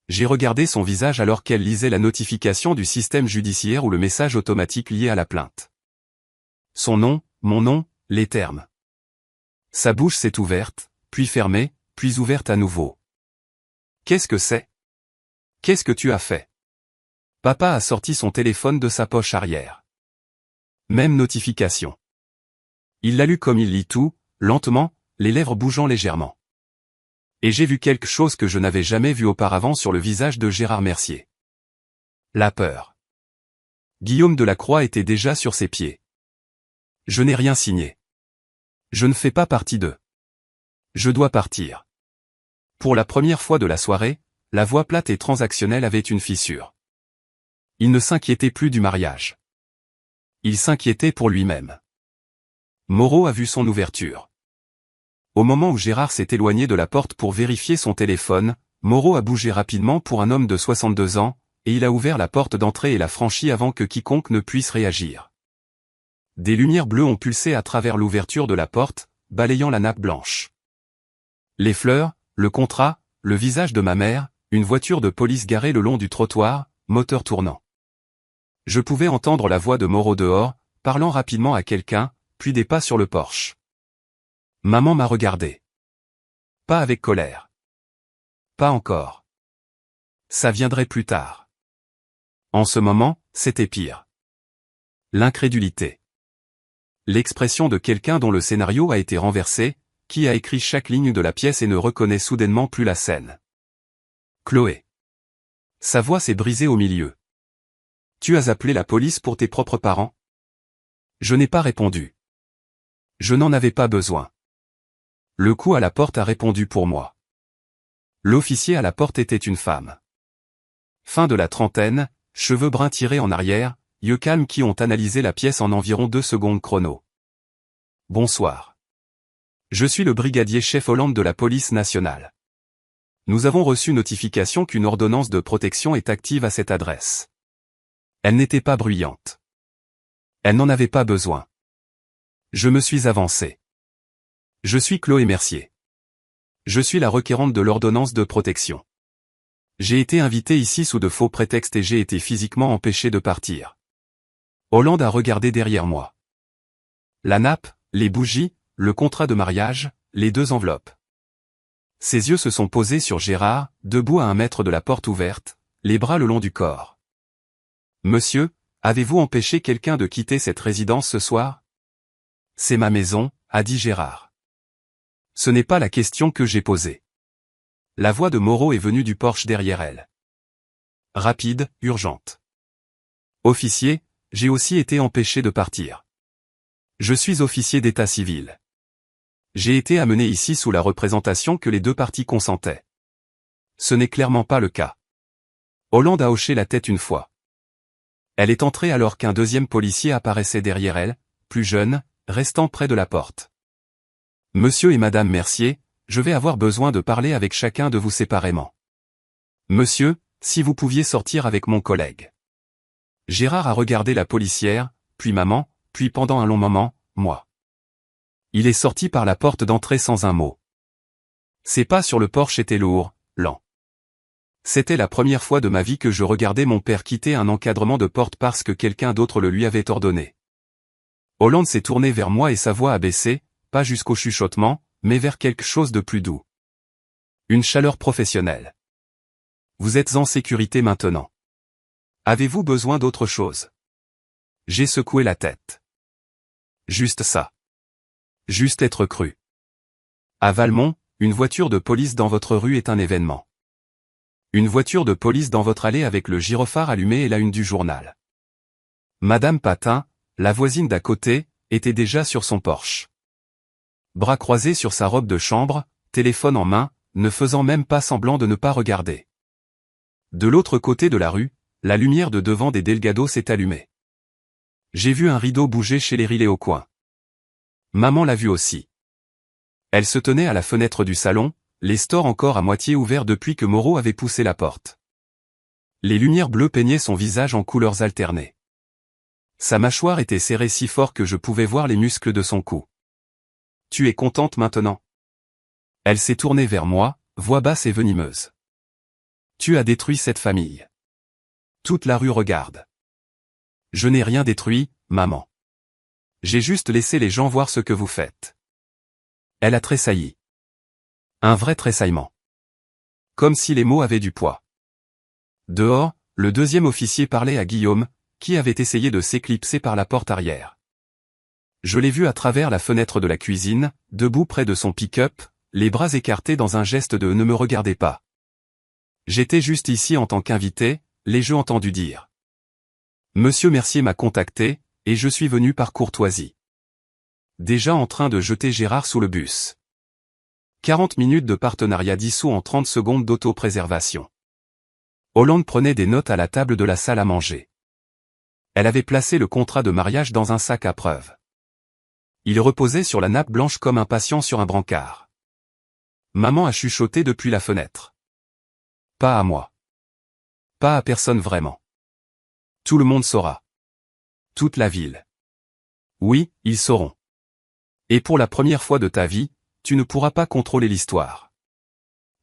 J'ai regardé son visage alors qu'elle lisait la notification du système judiciaire ou le message automatique lié à la plainte. Son nom, mon nom, les termes. Sa bouche s'est ouverte, puis fermée, puis ouverte à nouveau. Qu'est-ce que c'est? Qu'est-ce que tu as fait? Papa a sorti son téléphone de sa poche arrière. Même notification. Il l'a lu comme il lit tout, lentement, les lèvres bougeant légèrement. Et j'ai vu quelque chose que je n'avais jamais vu auparavant sur le visage de Gérard Mercier. La peur. Guillaume Delacroix était déjà sur ses pieds. Je n'ai rien signé. Je ne fais pas partie d'eux. Je dois partir. Pour la première fois de la soirée, la voix plate et transactionnelle avait une fissure. Il ne s'inquiétait plus du mariage. Il s'inquiétait pour lui-même. Moreau a vu son ouverture. Au moment où Gérard s'est éloigné de la porte pour vérifier son téléphone, Moreau a bougé rapidement pour un homme de 62 ans, et il a ouvert la porte d'entrée et l'a franchie avant que quiconque ne puisse réagir. Des lumières bleues ont pulsé à travers l'ouverture de la porte, balayant la nappe blanche. Les fleurs, le contrat, le visage de ma mère, une voiture de police garée le long du trottoir, moteur tournant. Je pouvais entendre la voix de Moreau dehors, parlant rapidement à quelqu'un, puis des pas sur le porche. Maman m'a regardé. Pas avec colère. Pas encore. Ça viendrait plus tard. En ce moment, c'était pire. L'incrédulité. L'expression de quelqu'un dont le scénario a été renversé, qui a écrit chaque ligne de la pièce et ne reconnaît soudainement plus la scène. Chloé. Sa voix s'est brisée au milieu. Tu as appelé la police pour tes propres parents? Je n'ai pas répondu. Je n'en avais pas besoin. Le coup à la porte a répondu pour moi. L'officier à la porte était une femme. Fin de la trentaine, cheveux bruns tirés en arrière, yeux calmes qui ont analysé la pièce en environ 2 secondes chrono. Bonsoir. Je suis le brigadier chef Hollande de la police nationale. Nous avons reçu notification qu'une ordonnance de protection est active à cette adresse. Elle n'était pas bruyante. Elle n'en avait pas besoin. Je me suis avancé. Je suis Chloé Mercier. Je suis la requérante de l'ordonnance de protection. J'ai été invité ici sous de faux prétextes et j'ai été physiquement empêché de partir. Hollande a regardé derrière moi. La nappe, les bougies, le contrat de mariage, les 2 enveloppes. Ses yeux se sont posés sur Gérard, debout à 1 mètre de la porte ouverte, les bras le long du corps. Monsieur, avez-vous empêché quelqu'un de quitter cette résidence ce soir? C'est ma maison, a dit Gérard. Ce n'est pas la question que j'ai posée. La voix de Moreau est venue du porche derrière elle. Rapide, urgente. Officier, j'ai aussi été empêché de partir. Je suis officier d'état civil. J'ai été amené ici sous la représentation que les 2 parties consentaient. Ce n'est clairement pas le cas. Hollande a hoché la tête une fois. Elle est entrée alors qu'un 2e policier apparaissait derrière elle, plus jeune, restant près de la porte. Monsieur et Madame Mercier, je vais avoir besoin de parler avec chacun de vous séparément. Monsieur, si vous pouviez sortir avec mon collègue. Gérard a regardé la policière, puis maman, puis pendant un long moment, moi. Il est sorti par la porte d'entrée sans un mot. Ses pas sur le porche étaient lourds, lents. C'était la première fois de ma vie que je regardais mon père quitter un encadrement de porte parce que quelqu'un d'autre le lui avait ordonné. Hollande s'est tourné vers moi et sa voix a baissé, pas jusqu'au chuchotement, mais vers quelque chose de plus doux. Une chaleur professionnelle. Vous êtes en sécurité maintenant. Avez-vous besoin d'autre chose? J'ai secoué la tête. Juste ça. Juste être cru. À Valmont, une voiture de police dans votre rue est un événement. Une voiture de police dans votre allée avec le gyrophare allumé est la une du journal. Madame Patin, la voisine d'à côté, était déjà sur son porche. Bras croisés sur sa robe de chambre, téléphone en main, ne faisant même pas semblant de ne pas regarder. De l'autre côté de la rue, la lumière de devant des Delgado s'est allumée. J'ai vu un rideau bouger chez les Riley au coin. Maman l'a vu aussi. Elle se tenait à la fenêtre du salon, les stores encore à moitié ouverts depuis que Moreau avait poussé la porte. Les lumières bleues peignaient son visage en couleurs alternées. Sa mâchoire était serrée si fort que je pouvais voir les muscles de son cou. Tu es contente maintenant? Elle s'est tournée vers moi, voix basse et venimeuse. Tu as détruit cette famille. Toute la rue regarde. Je n'ai rien détruit, maman. J'ai juste laissé les gens voir ce que vous faites. Elle a tressailli. Un vrai tressaillement. Comme si les mots avaient du poids. Dehors, le deuxième officier parlait à Guillaume, qui avait essayé de s'éclipser par la porte arrière. Je l'ai vu à travers la fenêtre de la cuisine, debout près de son pick-up, les bras écartés dans un geste de « ne me regardez pas ». J'étais juste ici en tant qu'invité, l'ai-je entendu dire. Monsieur Mercier m'a contacté, et je suis venu par courtoisie. Déjà en train de jeter Gérard sous le bus. 40 minutes de partenariat dissous en 30 secondes d'autopréservation. Hollande prenait des notes à la table de la salle à manger. Elle avait placé le contrat de mariage dans un sac à preuve. Il reposait sur la nappe blanche comme un patient sur un brancard. Maman a chuchoté depuis la fenêtre. Pas à moi. Pas à personne vraiment. Tout le monde saura. Toute la ville. Oui, ils sauront. Et pour la première fois de ta vie, tu ne pourras pas contrôler l'histoire.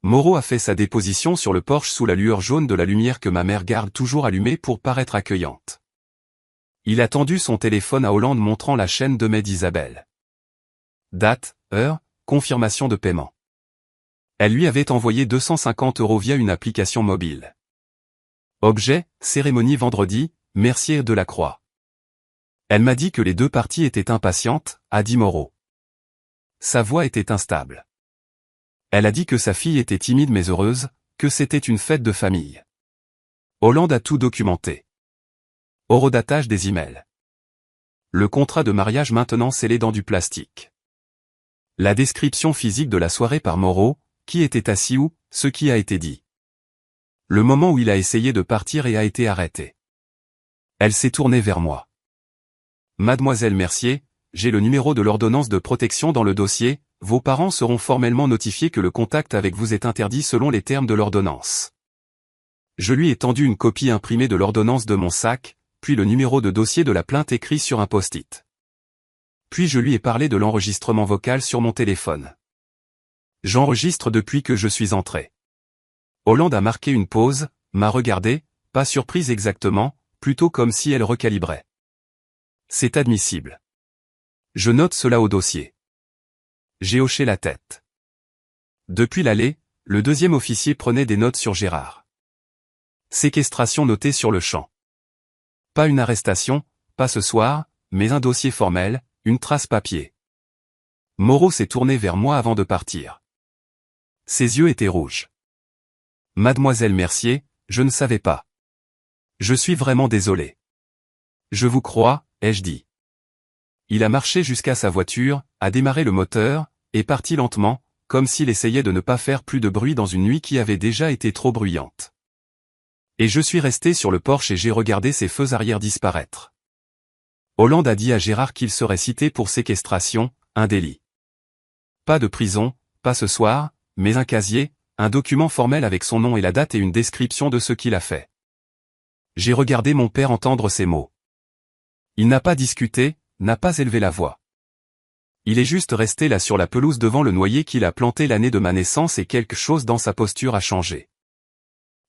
Moreau a fait sa déposition sur le porche sous la lueur jaune de la lumière que ma mère garde toujours allumée pour paraître accueillante. Il a tendu son téléphone à Hollande montrant la chaîne de mai d'Isabelle. Date, heure, confirmation de paiement. Elle lui avait envoyé 250 € via une application mobile. Objet, cérémonie vendredi, Mercier de la Croix. Elle m'a dit que les deux parties étaient impatientes, a dit Moreau. Sa voix était instable. Elle a dit que sa fille était timide mais heureuse, que c'était une fête de famille. Hollande a tout documenté. Horodatage des emails. Le contrat de mariage maintenant scellé dans du plastique. La description physique de la soirée par Moreau, qui était assis où, ce qui a été dit. Le moment où il a essayé de partir et a été arrêté. Elle s'est tournée vers moi. Mademoiselle Mercier, j'ai le numéro de l'ordonnance de protection dans le dossier, vos parents seront formellement notifiés que le contact avec vous est interdit selon les termes de l'ordonnance. Je lui ai tendu une copie imprimée de l'ordonnance de mon sac, puis le numéro de dossier de la plainte écrit sur un post-it. Puis je lui ai parlé de l'enregistrement vocal sur mon téléphone. J'enregistre depuis que je suis entré. Hollande a marqué une pause, m'a regardé, pas surprise exactement, plutôt comme si elle recalibrait. C'est admissible. Je note cela au dossier. J'ai hoché la tête. Depuis l'allée, le deuxième officier prenait des notes sur Gérard. Séquestration notée sur le champ. Pas une arrestation, pas ce soir, mais un dossier formel, une trace papier. Moreau s'est tourné vers moi avant de partir. Ses yeux étaient rouges. Mademoiselle Mercier, je ne savais pas. Je suis vraiment désolé. Je vous crois, ai-je dit. Il a marché jusqu'à sa voiture, a démarré le moteur, et parti lentement, comme s'il essayait de ne pas faire plus de bruit dans une nuit qui avait déjà été trop bruyante. Et je suis resté sur le porche et j'ai regardé ses feux arrière disparaître. Hollande a dit à Gérard qu'il serait cité pour séquestration, un délit. Pas de prison, pas ce soir, mais un casier, un document formel avec son nom et la date et une description de ce qu'il a fait. J'ai regardé mon père entendre ces mots. Il n'a pas discuté, n'a pas élevé la voix. Il est juste resté là sur la pelouse devant le noyer qu'il a planté l'année de ma naissance et quelque chose dans sa posture a changé.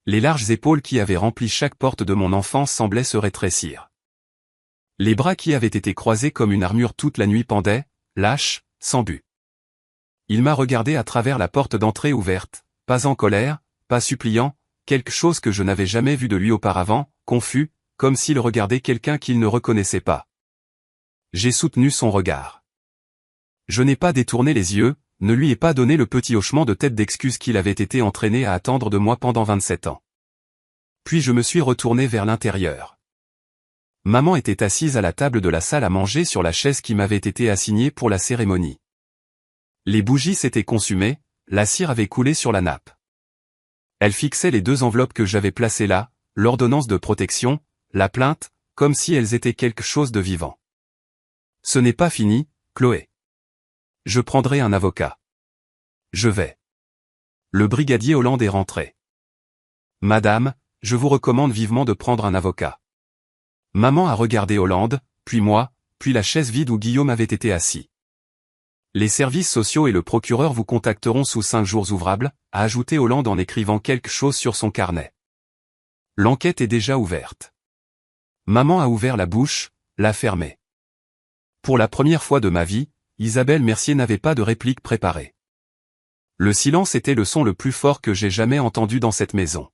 Les larges épaules qui avaient rempli chaque porte de mon enfance semblaient se rétrécir. Les bras qui avaient été croisés comme une armure toute la nuit pendaient, lâches, sans but. Il m'a regardé à travers la porte d'entrée ouverte, pas en colère, pas suppliant, quelque chose que je n'avais jamais vu de lui auparavant, confus, comme s'il regardait quelqu'un qu'il ne reconnaissait pas. J'ai soutenu son regard. Je n'ai pas détourné les yeux, ne lui ai pas donné le petit hochement de tête d'excuse qu'il avait été entraîné à attendre de moi pendant 27 ans. Puis je me suis retourné vers l'intérieur. Maman était assise à la table de la salle à manger sur la chaise qui m'avait été assignée pour la cérémonie. Les bougies s'étaient consumées, la cire avait coulé sur la nappe. Elle fixait les deux enveloppes que j'avais placées là, l'ordonnance de protection, la plainte, comme si elles étaient quelque chose de vivant. Ce n'est pas fini, Chloé. Je prendrai un avocat. Je vais. Le brigadier Hollande est rentré. Madame, je vous recommande vivement de prendre un avocat. Maman a regardé Hollande, puis moi, puis la chaise vide où Guillaume avait été assis. Les services sociaux et le procureur vous contacteront sous 5 jours ouvrables, a ajouté Hollande en écrivant quelque chose sur son carnet. L'enquête est déjà ouverte. Maman a ouvert la bouche, l'a fermée. Pour la première fois de ma vie, Isabelle Mercier n'avait pas de réplique préparée. Le silence était le son le plus fort que j'ai jamais entendu dans cette maison.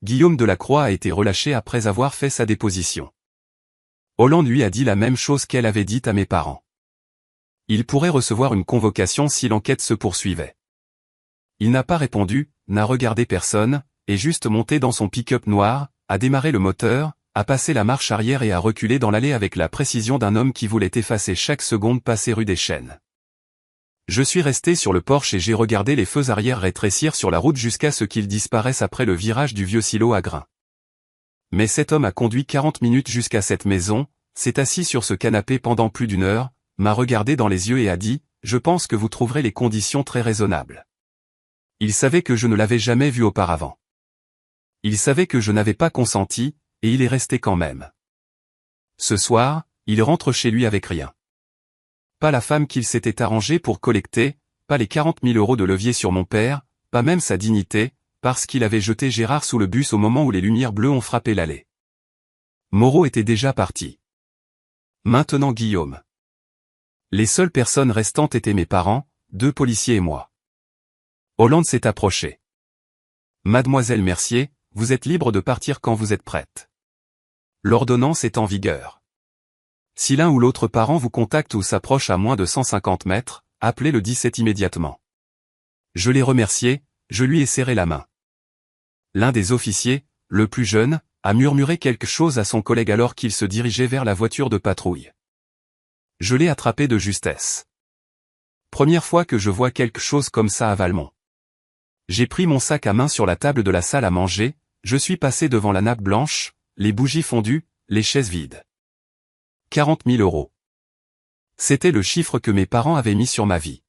Guillaume Delacroix a été relâché après avoir fait sa déposition. Hollande lui a dit la même chose qu'elle avait dite à mes parents. Il pourrait recevoir une convocation si l'enquête se poursuivait. Il n'a pas répondu, n'a regardé personne, est juste monté dans son pick-up noir, a démarré le moteur, a passé la marche arrière et a reculé dans l'allée avec la précision d'un homme qui voulait effacer chaque seconde passée rue des Chênes. Je suis resté sur le porche et j'ai regardé les feux arrière rétrécir sur la route jusqu'à ce qu'ils disparaissent après le virage du vieux silo à grains. Mais cet homme a conduit 40 minutes jusqu'à cette maison, s'est assis sur ce canapé pendant plus d'une heure, m'a regardé dans les yeux et a dit « Je pense que vous trouverez les conditions très raisonnables ». Il savait que je ne l'avais jamais vu auparavant. Il savait que je n'avais pas consenti, et il est resté quand même. Ce soir, il rentre chez lui avec rien. Pas la femme qu'il s'était arrangée pour collecter, pas les 40 000 € de levier sur mon père, pas même sa dignité, parce qu'il avait jeté Gérard sous le bus au moment où les lumières bleues ont frappé l'allée. Moreau était déjà parti. Maintenant Guillaume. Les seules personnes restantes étaient mes parents, 2 policiers et moi. Hollande s'est approché. Mademoiselle Mercier, vous êtes libre de partir quand vous êtes prête. L'ordonnance est en vigueur. Si l'un ou l'autre parent vous contacte ou s'approche à moins de 150 mètres, appelez le 17 immédiatement. Je l'ai remercié, je lui ai serré la main. L'un des officiers, le plus jeune, a murmuré quelque chose à son collègue alors qu'il se dirigeait vers la voiture de patrouille. Je l'ai attrapé de justesse. Première fois que je vois quelque chose comme ça à Valmont. J'ai pris mon sac à main sur la table de la salle à manger, je suis passé devant la nappe blanche, les bougies fondues, les chaises vides. 40 000 €. C'était le chiffre que mes parents avaient mis sur ma vie.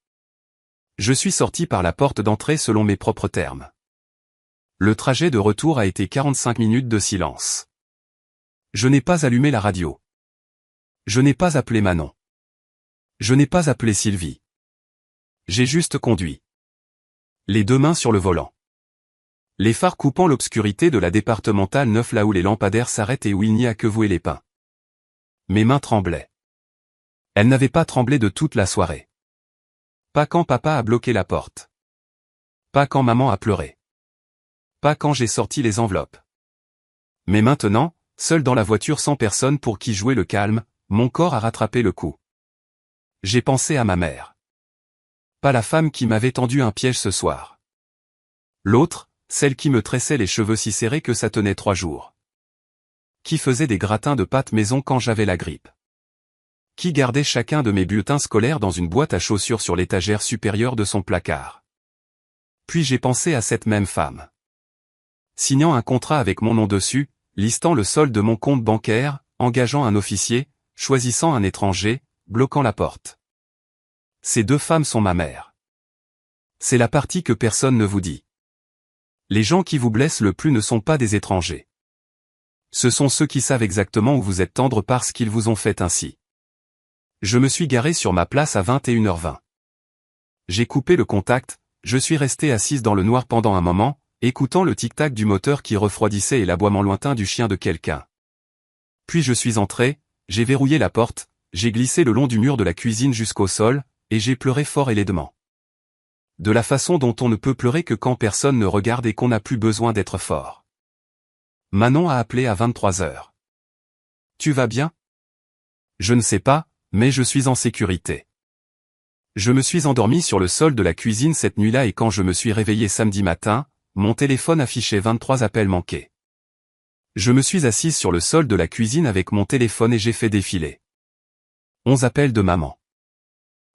Je suis sorti par la porte d'entrée selon mes propres termes. Le trajet de retour a été 45 minutes de silence. Je n'ai pas allumé la radio. Je n'ai pas appelé Manon. Je n'ai pas appelé Sylvie. J'ai juste conduit. Les 2 mains sur le volant. Les phares coupant l'obscurité de la départementale 9 là où les lampadaires s'arrêtent et où il n'y a que vous et les pins. Mes mains tremblaient. Elles n'avaient pas tremblé de toute la soirée. Pas quand papa a bloqué la porte. Pas quand maman a pleuré. Pas quand j'ai sorti les enveloppes. Mais maintenant, seul dans la voiture sans personne pour qui jouer le calme, mon corps a rattrapé le coup. J'ai pensé à ma mère. Pas la femme qui m'avait tendu un piège ce soir. L'autre, celle qui me tressait les cheveux si serrés que ça tenait 3 jours. Qui faisait des gratins de pâte maison quand j'avais la grippe. Qui gardait chacun de mes bulletins scolaires dans une boîte à chaussures sur l'étagère supérieure de son placard. Puis j'ai pensé à cette même femme. Signant un contrat avec mon nom dessus, listant le solde de mon compte bancaire, engageant un officier, choisissant un étranger, bloquant la porte. Ces 2 femmes sont ma mère. C'est la partie que personne ne vous dit. Les gens qui vous blessent le plus ne sont pas des étrangers. Ce sont ceux qui savent exactement où vous êtes tendre parce qu'ils vous ont fait ainsi. Je me suis garé sur ma place à 21h20. J'ai coupé le contact, je suis resté assise dans le noir pendant un moment, écoutant le tic-tac du moteur qui refroidissait et l'aboiement lointain du chien de quelqu'un. Puis je suis entré, j'ai verrouillé la porte, j'ai glissé le long du mur de la cuisine jusqu'au sol, et j'ai pleuré fort et laidement. De la façon dont on ne peut pleurer que quand personne ne regarde et qu'on n'a plus besoin d'être fort. Manon a appelé à 23h. Tu vas bien? Je ne sais pas, mais je suis en sécurité. Je me suis endormi sur le sol de la cuisine cette nuit-là et quand je me suis réveillé samedi matin, mon téléphone affichait 23 appels manqués. Je me suis assise sur le sol de la cuisine avec mon téléphone et j'ai fait défiler 11 appels de maman.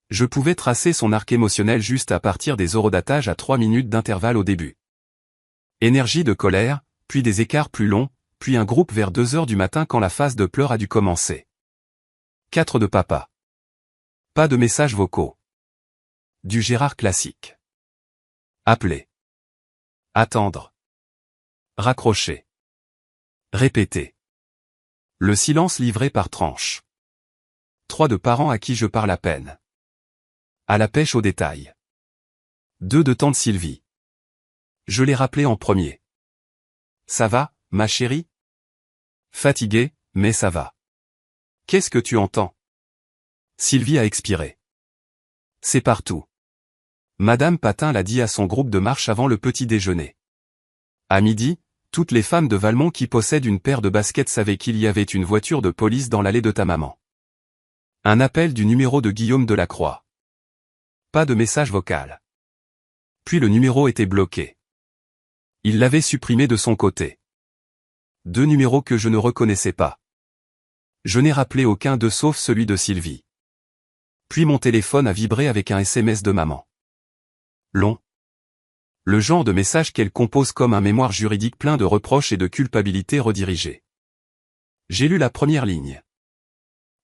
Je pouvais tracer son arc émotionnel juste à partir des horodatage à 3 minutes d'intervalle au début. Énergie de colère, puis des écarts plus longs, puis un groupe vers 2h du matin quand la phase de pleurs a dû commencer. 4 de papa. Pas de messages vocaux. Du Gérard classique. Appeler. Attendre. Raccrocher. Répéter. Le silence livré par tranche. 3 de parents à qui je parle à peine. À la pêche aux détails. 2 de tante Sylvie. Je l'ai rappelé en premier. Ça va, ma chérie? Fatigué, mais ça va. Qu'est-ce que tu entends? Sylvie a expiré. C'est partout. Madame Patin l'a dit à son groupe de marche avant le petit déjeuner. À midi, toutes les femmes de Valmont qui possèdent une paire de baskets savaient qu'il y avait une voiture de police dans l'allée de ta maman. Un appel du numéro de Guillaume Delacroix. Pas de message vocal. Puis le numéro était bloqué. Il l'avait supprimé de son côté. 2 numéros que je ne reconnaissais pas. Je n'ai rappelé aucun d'eux sauf celui de Sylvie. Puis mon téléphone a vibré avec un SMS de maman. Long. Le genre de message qu'elle compose comme un mémoire juridique plein de reproches et de culpabilité redirigée. J'ai lu la première ligne.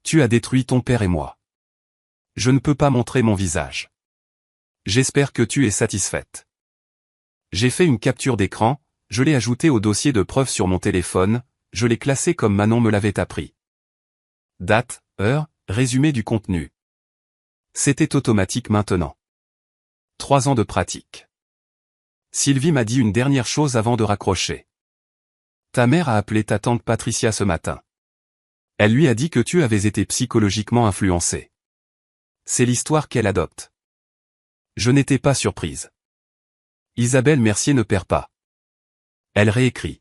Tu as détruit ton père et moi. Je ne peux pas montrer mon visage. J'espère que tu es satisfaite. J'ai fait une capture d'écran, je l'ai ajouté au dossier de preuves sur mon téléphone, je l'ai classé comme Manon me l'avait appris. Date, heure, résumé du contenu. C'était automatique maintenant. 3 ans de pratique. Sylvie m'a dit une dernière chose avant de raccrocher. Ta mère a appelé ta tante Patricia ce matin. Elle lui a dit que tu avais été psychologiquement influencé. C'est l'histoire qu'elle adopte. Je n'étais pas surprise. Isabelle Mercier ne perd pas. Elle réécrit.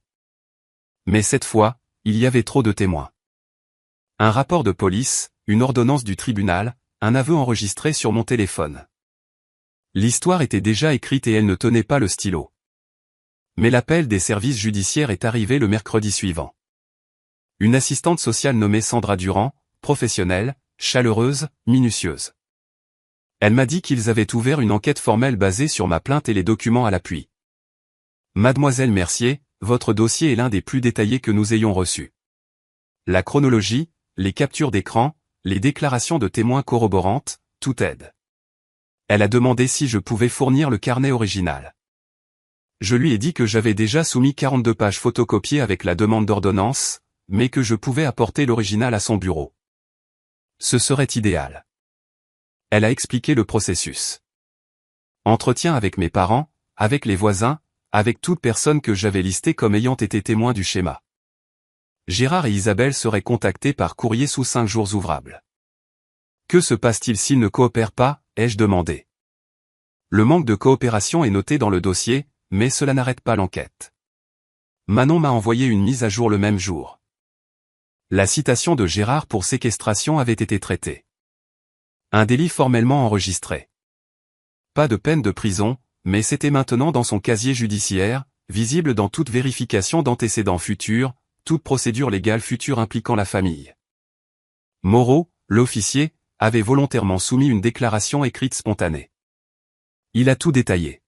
Mais cette fois, il y avait trop de témoins. Un rapport de police, une ordonnance du tribunal, un aveu enregistré sur mon téléphone. L'histoire était déjà écrite et elle ne tenait pas le stylo. Mais l'appel des services judiciaires est arrivé le mercredi suivant. Une assistante sociale nommée Sandra Durand, professionnelle, chaleureuse, minutieuse. Elle m'a dit qu'ils avaient ouvert une enquête formelle basée sur ma plainte et les documents à l'appui. Mademoiselle Mercier, votre dossier est l'un des plus détaillés que nous ayons reçus. La chronologie, les captures d'écran, les déclarations de témoins corroborantes, tout aide. Elle a demandé si je pouvais fournir le carnet original. Je lui ai dit que j'avais déjà soumis 42 pages photocopiées avec la demande d'ordonnance, mais que je pouvais apporter l'original à son bureau. Ce serait idéal. Elle a expliqué le processus. Entretien avec mes parents, avec les voisins, avec toute personne que j'avais listée comme ayant été témoin du schéma. Gérard et Isabelle seraient contactés par courrier sous 5 jours ouvrables. Que se passe-t-il s'ils ne coopèrent pas, ai-je demandé. Le manque de coopération est noté dans le dossier, mais cela n'arrête pas l'enquête. Manon m'a envoyé une mise à jour le même jour. La citation de Gérard pour séquestration avait été traitée. Un délit formellement enregistré. Pas de peine de prison, mais c'était maintenant dans son casier judiciaire, visible dans toute vérification d'antécédents futurs, toute procédure légale future impliquant la famille. Moreau, l'officier, avait volontairement soumis une déclaration écrite spontanée. Il a tout détaillé.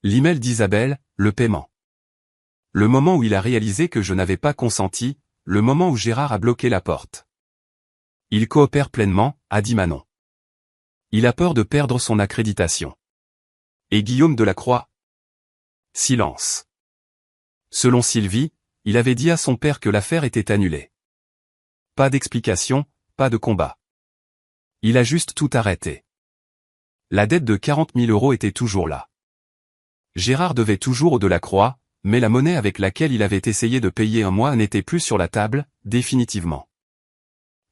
L'email d'Isabelle, le paiement. Le moment où il a réalisé que je n'avais pas consenti, le moment où Gérard a bloqué la porte. Il coopère pleinement, a dit Manon. Il a peur de perdre son accréditation. Et Guillaume Delacroix? Silence. Selon Sylvie, il avait dit à son père que l'affaire était annulée. Pas d'explication, pas de combat. Il a juste tout arrêté. La dette de 40 000 € était toujours là. Gérard devait toujours au Delacroix, mais la monnaie avec laquelle il avait essayé de payer un mois n'était plus sur la table, définitivement.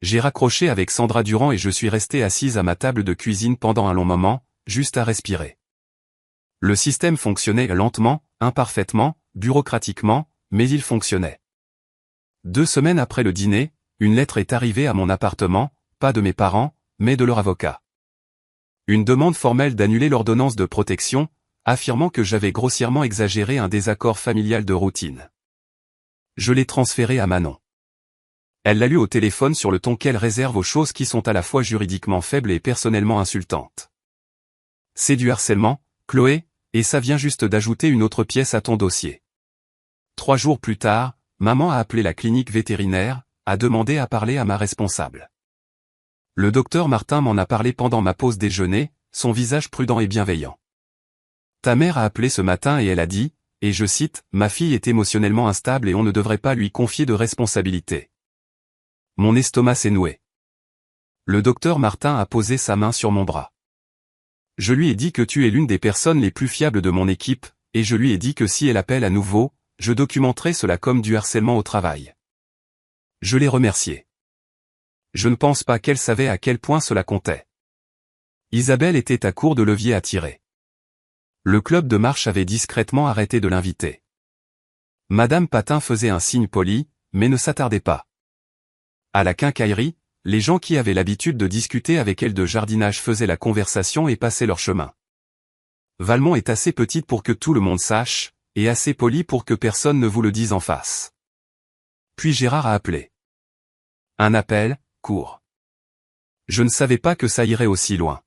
J'ai raccroché avec Sandra Durand et je suis resté assise à ma table de cuisine pendant un long moment, juste à respirer. Le système fonctionnait lentement, imparfaitement, bureaucratiquement, mais il fonctionnait. 2 semaines après le dîner, une lettre est arrivée à mon appartement, pas de mes parents, mais de leur avocat. Une demande formelle d'annuler l'ordonnance de protection, affirmant que j'avais grossièrement exagéré un désaccord familial de routine. Je l'ai transféré à Manon. Elle l'a lu au téléphone sur le ton qu'elle réserve aux choses qui sont à la fois juridiquement faibles et personnellement insultantes. C'est du harcèlement, Chloé, et ça vient juste d'ajouter une autre pièce à ton dossier. 3 jours plus tard, maman a appelé la clinique vétérinaire, a demandé à parler à ma responsable. Le docteur Martin m'en a parlé pendant ma pause déjeuner, son visage prudent et bienveillant. Ta mère a appelé ce matin et elle a dit, et je cite, « Ma fille est émotionnellement instable et on ne devrait pas lui confier de responsabilité. » Mon estomac s'est noué. Le docteur Martin a posé sa main sur mon bras. Je lui ai dit que tu es l'une des personnes les plus fiables de mon équipe, et je lui ai dit que si elle appelle à nouveau, je documenterai cela comme du harcèlement au travail. Je l'ai remerciée. Je ne pense pas qu'elle savait à quel point cela comptait. Isabelle était à court de levier à tirer. Le club de marche avait discrètement arrêté de l'inviter. Madame Patin faisait un signe poli, mais ne s'attardait pas. À la quincaillerie, les gens qui avaient l'habitude de discuter avec elle de jardinage faisaient la conversation et passaient leur chemin. Valmont est assez petite pour que tout le monde sache, et assez polie pour que personne ne vous le dise en face. Puis Gérard a appelé. Un appel, court. Je ne savais pas que ça irait aussi loin.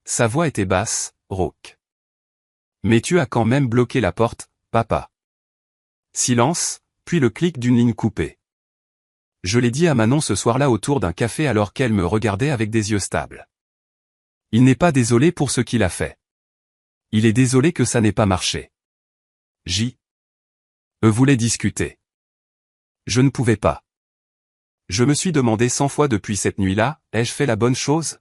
Sa voix était basse, rauque. Mais tu as quand même bloqué la porte, papa. Silence, puis le clic d'une ligne coupée. Je l'ai dit à Manon ce soir-là autour d'un café alors qu'elle me regardait avec des yeux stables. Il n'est pas désolé pour ce qu'il a fait. Il est désolé que ça n'ait pas marché. Voulait discuter. Je ne pouvais pas. Je me suis demandé 100 fois depuis cette nuit-là, ai-je fait la bonne chose?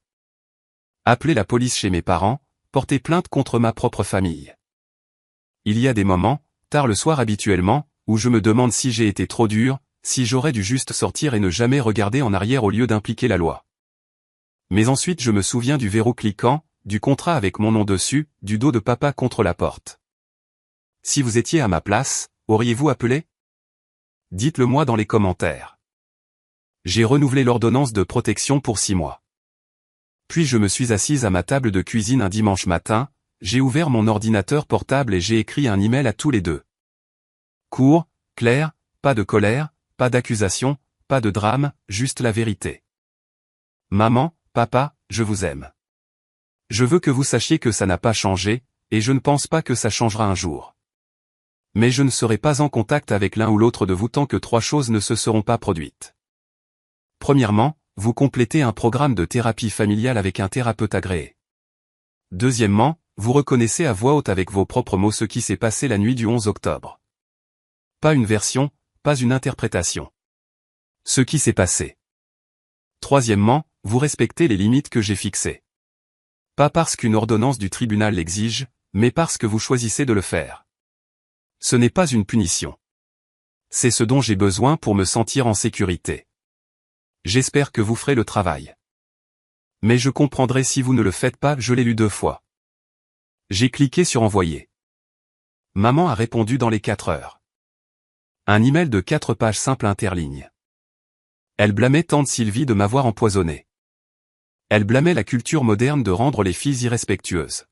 Appeler la police chez mes parents, porter plainte contre ma propre famille. Il y a des moments, tard le soir habituellement, où je me demande si j'ai été trop dur, si j'aurais dû juste sortir et ne jamais regarder en arrière au lieu d'impliquer la loi. Mais ensuite je me souviens du verrou cliquant, du contrat avec mon nom dessus, du dos de papa contre la porte. Si vous étiez à ma place, auriez-vous appelé? Dites-le moi dans les commentaires. J'ai renouvelé l'ordonnance de protection pour 6 mois. Puis je me suis assise à ma table de cuisine un dimanche matin, j'ai ouvert mon ordinateur portable et j'ai écrit un email à tous les deux. Court, clair, pas de colère, pas d'accusation, pas de drame, juste la vérité. Maman, papa, je vous aime. Je veux que vous sachiez que ça n'a pas changé, et je ne pense pas que ça changera un jour. Mais je ne serai pas en contact avec l'un ou l'autre de vous tant que 3 choses ne se seront pas produites. Premièrement, vous complétez un programme de thérapie familiale avec un thérapeute agréé. Deuxièmement, vous reconnaissez à voix haute avec vos propres mots ce qui s'est passé la nuit du 11 octobre. Pas une version, pas une interprétation. Ce qui s'est passé. Troisièmement, vous respectez les limites que j'ai fixées. Pas parce qu'une ordonnance du tribunal l'exige, mais parce que vous choisissez de le faire. Ce n'est pas une punition. C'est ce dont j'ai besoin pour me sentir en sécurité. J'espère que vous ferez le travail. Mais je comprendrai si vous ne le faites pas, je l'ai lu 2 fois. J'ai cliqué sur envoyer. Maman a répondu dans les 4 heures. Un email de 4 pages simples interlignes. Elle blâmait tante Sylvie de m'avoir empoisonné. Elle blâmait la culture moderne de rendre les filles irrespectueuses.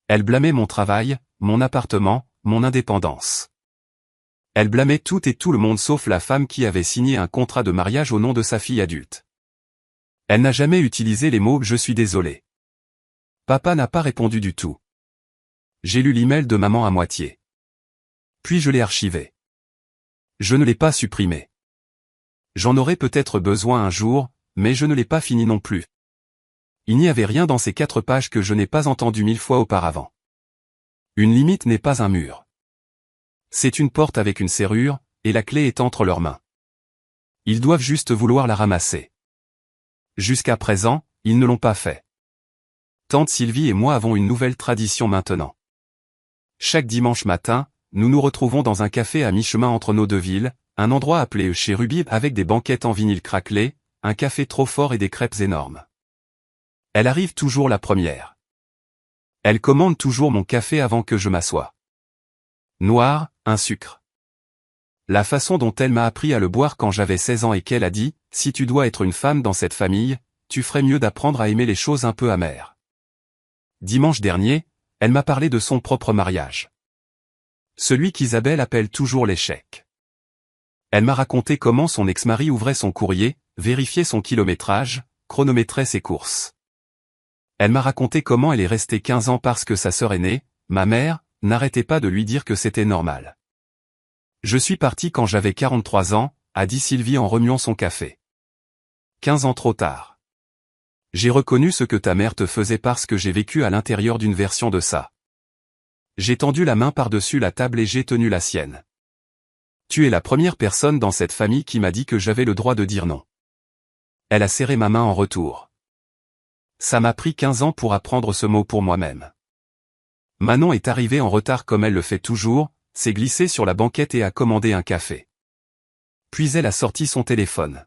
Elle blâmait mon travail, mon appartement, mon indépendance. Elle blâmait tout et tout le monde sauf la femme qui avait signé un contrat de mariage au nom de sa fille adulte. Elle n'a jamais utilisé les mots « je suis désolé ». Papa n'a pas répondu du tout. J'ai lu l'email de maman à moitié. Puis je l'ai archivé. Je ne l'ai pas supprimé. J'en aurais peut-être besoin un jour, mais je ne l'ai pas fini non plus. Il n'y avait rien dans ces 4 pages que je n'ai pas entendu 1000 fois auparavant. Une limite n'est pas un mur. C'est une porte avec une serrure, et la clé est entre leurs mains. Ils doivent juste vouloir la ramasser. Jusqu'à présent, ils ne l'ont pas fait. Tante Sylvie et moi avons une nouvelle tradition maintenant. Chaque dimanche matin, nous nous retrouvons dans un café à mi-chemin entre nos 2 villes, un endroit appelé chez Ruby avec des banquettes en vinyle craquelé, un café trop fort et des crêpes énormes. Elle arrive toujours la première. Elle commande toujours mon café avant que je m'assoie. Noir, un sucre. La façon dont elle m'a appris à le boire quand j'avais 16 ans et qu'elle a dit, si tu dois être une femme dans cette famille, tu ferais mieux d'apprendre à aimer les choses un peu amères. Dimanche dernier, elle m'a parlé de son propre mariage. Celui qu'Isabelle appelle toujours l'échec. Elle m'a raconté comment son ex-mari ouvrait son courrier, vérifiait son kilométrage, chronométrait ses courses. Elle m'a raconté comment elle est restée 15 ans parce que sa sœur aînée, ma mère, n'arrêtait pas de lui dire que c'était normal. Je suis parti quand j'avais 43 ans, a dit Sylvie en remuant son café. 15 ans trop tard. J'ai reconnu ce que ta mère te faisait parce que j'ai vécu à l'intérieur d'une version de ça. J'ai tendu la main par-dessus la table et j'ai tenu la sienne. Tu es la première personne dans cette famille qui m'a dit que j'avais le droit de dire non. Elle a serré ma main en retour. Ça m'a pris 15 ans pour apprendre ce mot pour moi-même. Manon est arrivée en retard comme elle le fait toujours, s'est glissée sur la banquette et a commandé un café. Puis elle a sorti son téléphone.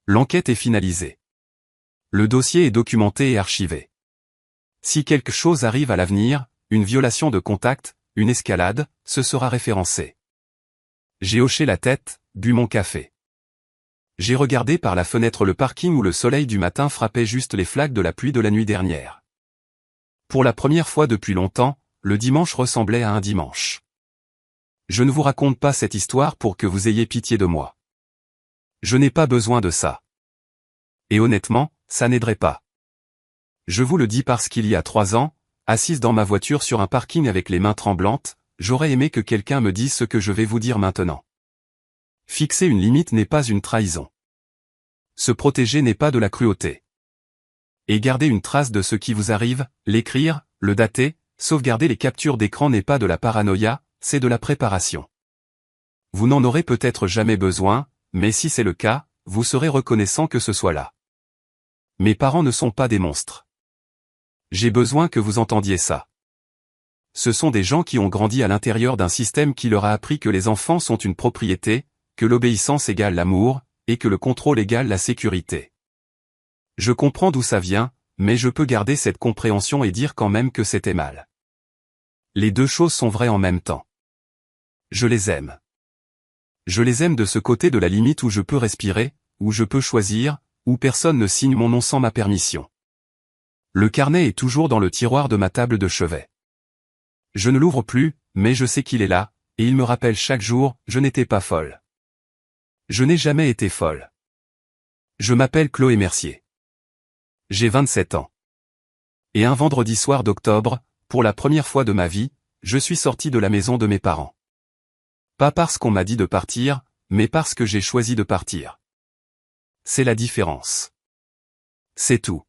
L'enquête est finalisée. Le dossier est documenté et archivé. Si quelque chose arrive à l'avenir, une violation de contact, une escalade, ce sera référencé. J'ai hoché la tête, bu mon café. J'ai regardé par la fenêtre le parking où le soleil du matin frappait juste les flaques de la pluie de la nuit dernière. Pour la première fois depuis longtemps, le dimanche ressemblait à un dimanche. Je ne vous raconte pas cette histoire pour que vous ayez pitié de moi. Je n'ai pas besoin de ça. Et honnêtement, ça n'aiderait pas. Je vous le dis parce qu'il y a 3 ans, assise dans ma voiture sur un parking avec les mains tremblantes, j'aurais aimé que quelqu'un me dise ce que je vais vous dire maintenant. Fixer une limite n'est pas une trahison. Se protéger n'est pas de la cruauté. Et garder une trace de ce qui vous arrive, l'écrire, le dater, sauvegarder les captures d'écran n'est pas de la paranoïa, c'est de la préparation. Vous n'en aurez peut-être jamais besoin, mais si c'est le cas, vous serez reconnaissant que ce soit là. Mes parents ne sont pas des monstres. J'ai besoin que vous entendiez ça. Ce sont des gens qui ont grandi à l'intérieur d'un système qui leur a appris que les enfants sont une propriété, que l'obéissance égale l'amour, et que le contrôle égale la sécurité. Je comprends d'où ça vient, mais je peux garder cette compréhension et dire quand même que c'était mal. Les deux choses sont vraies en même temps. Je les aime. Je les aime de ce côté de la limite où je peux respirer, où je peux choisir, où personne ne signe mon nom sans ma permission. Le carnet est toujours dans le tiroir de ma table de chevet. Je ne l'ouvre plus, mais je sais qu'il est là, et il me rappelle chaque jour, je n'étais pas folle. Je n'ai jamais été folle. Je m'appelle Chloé Mercier. J'ai 27 ans. Et un vendredi soir d'octobre, pour la première fois de ma vie, je suis sorti de la maison de mes parents. Pas parce qu'on m'a dit de partir, mais parce que j'ai choisi de partir. C'est la différence. C'est tout.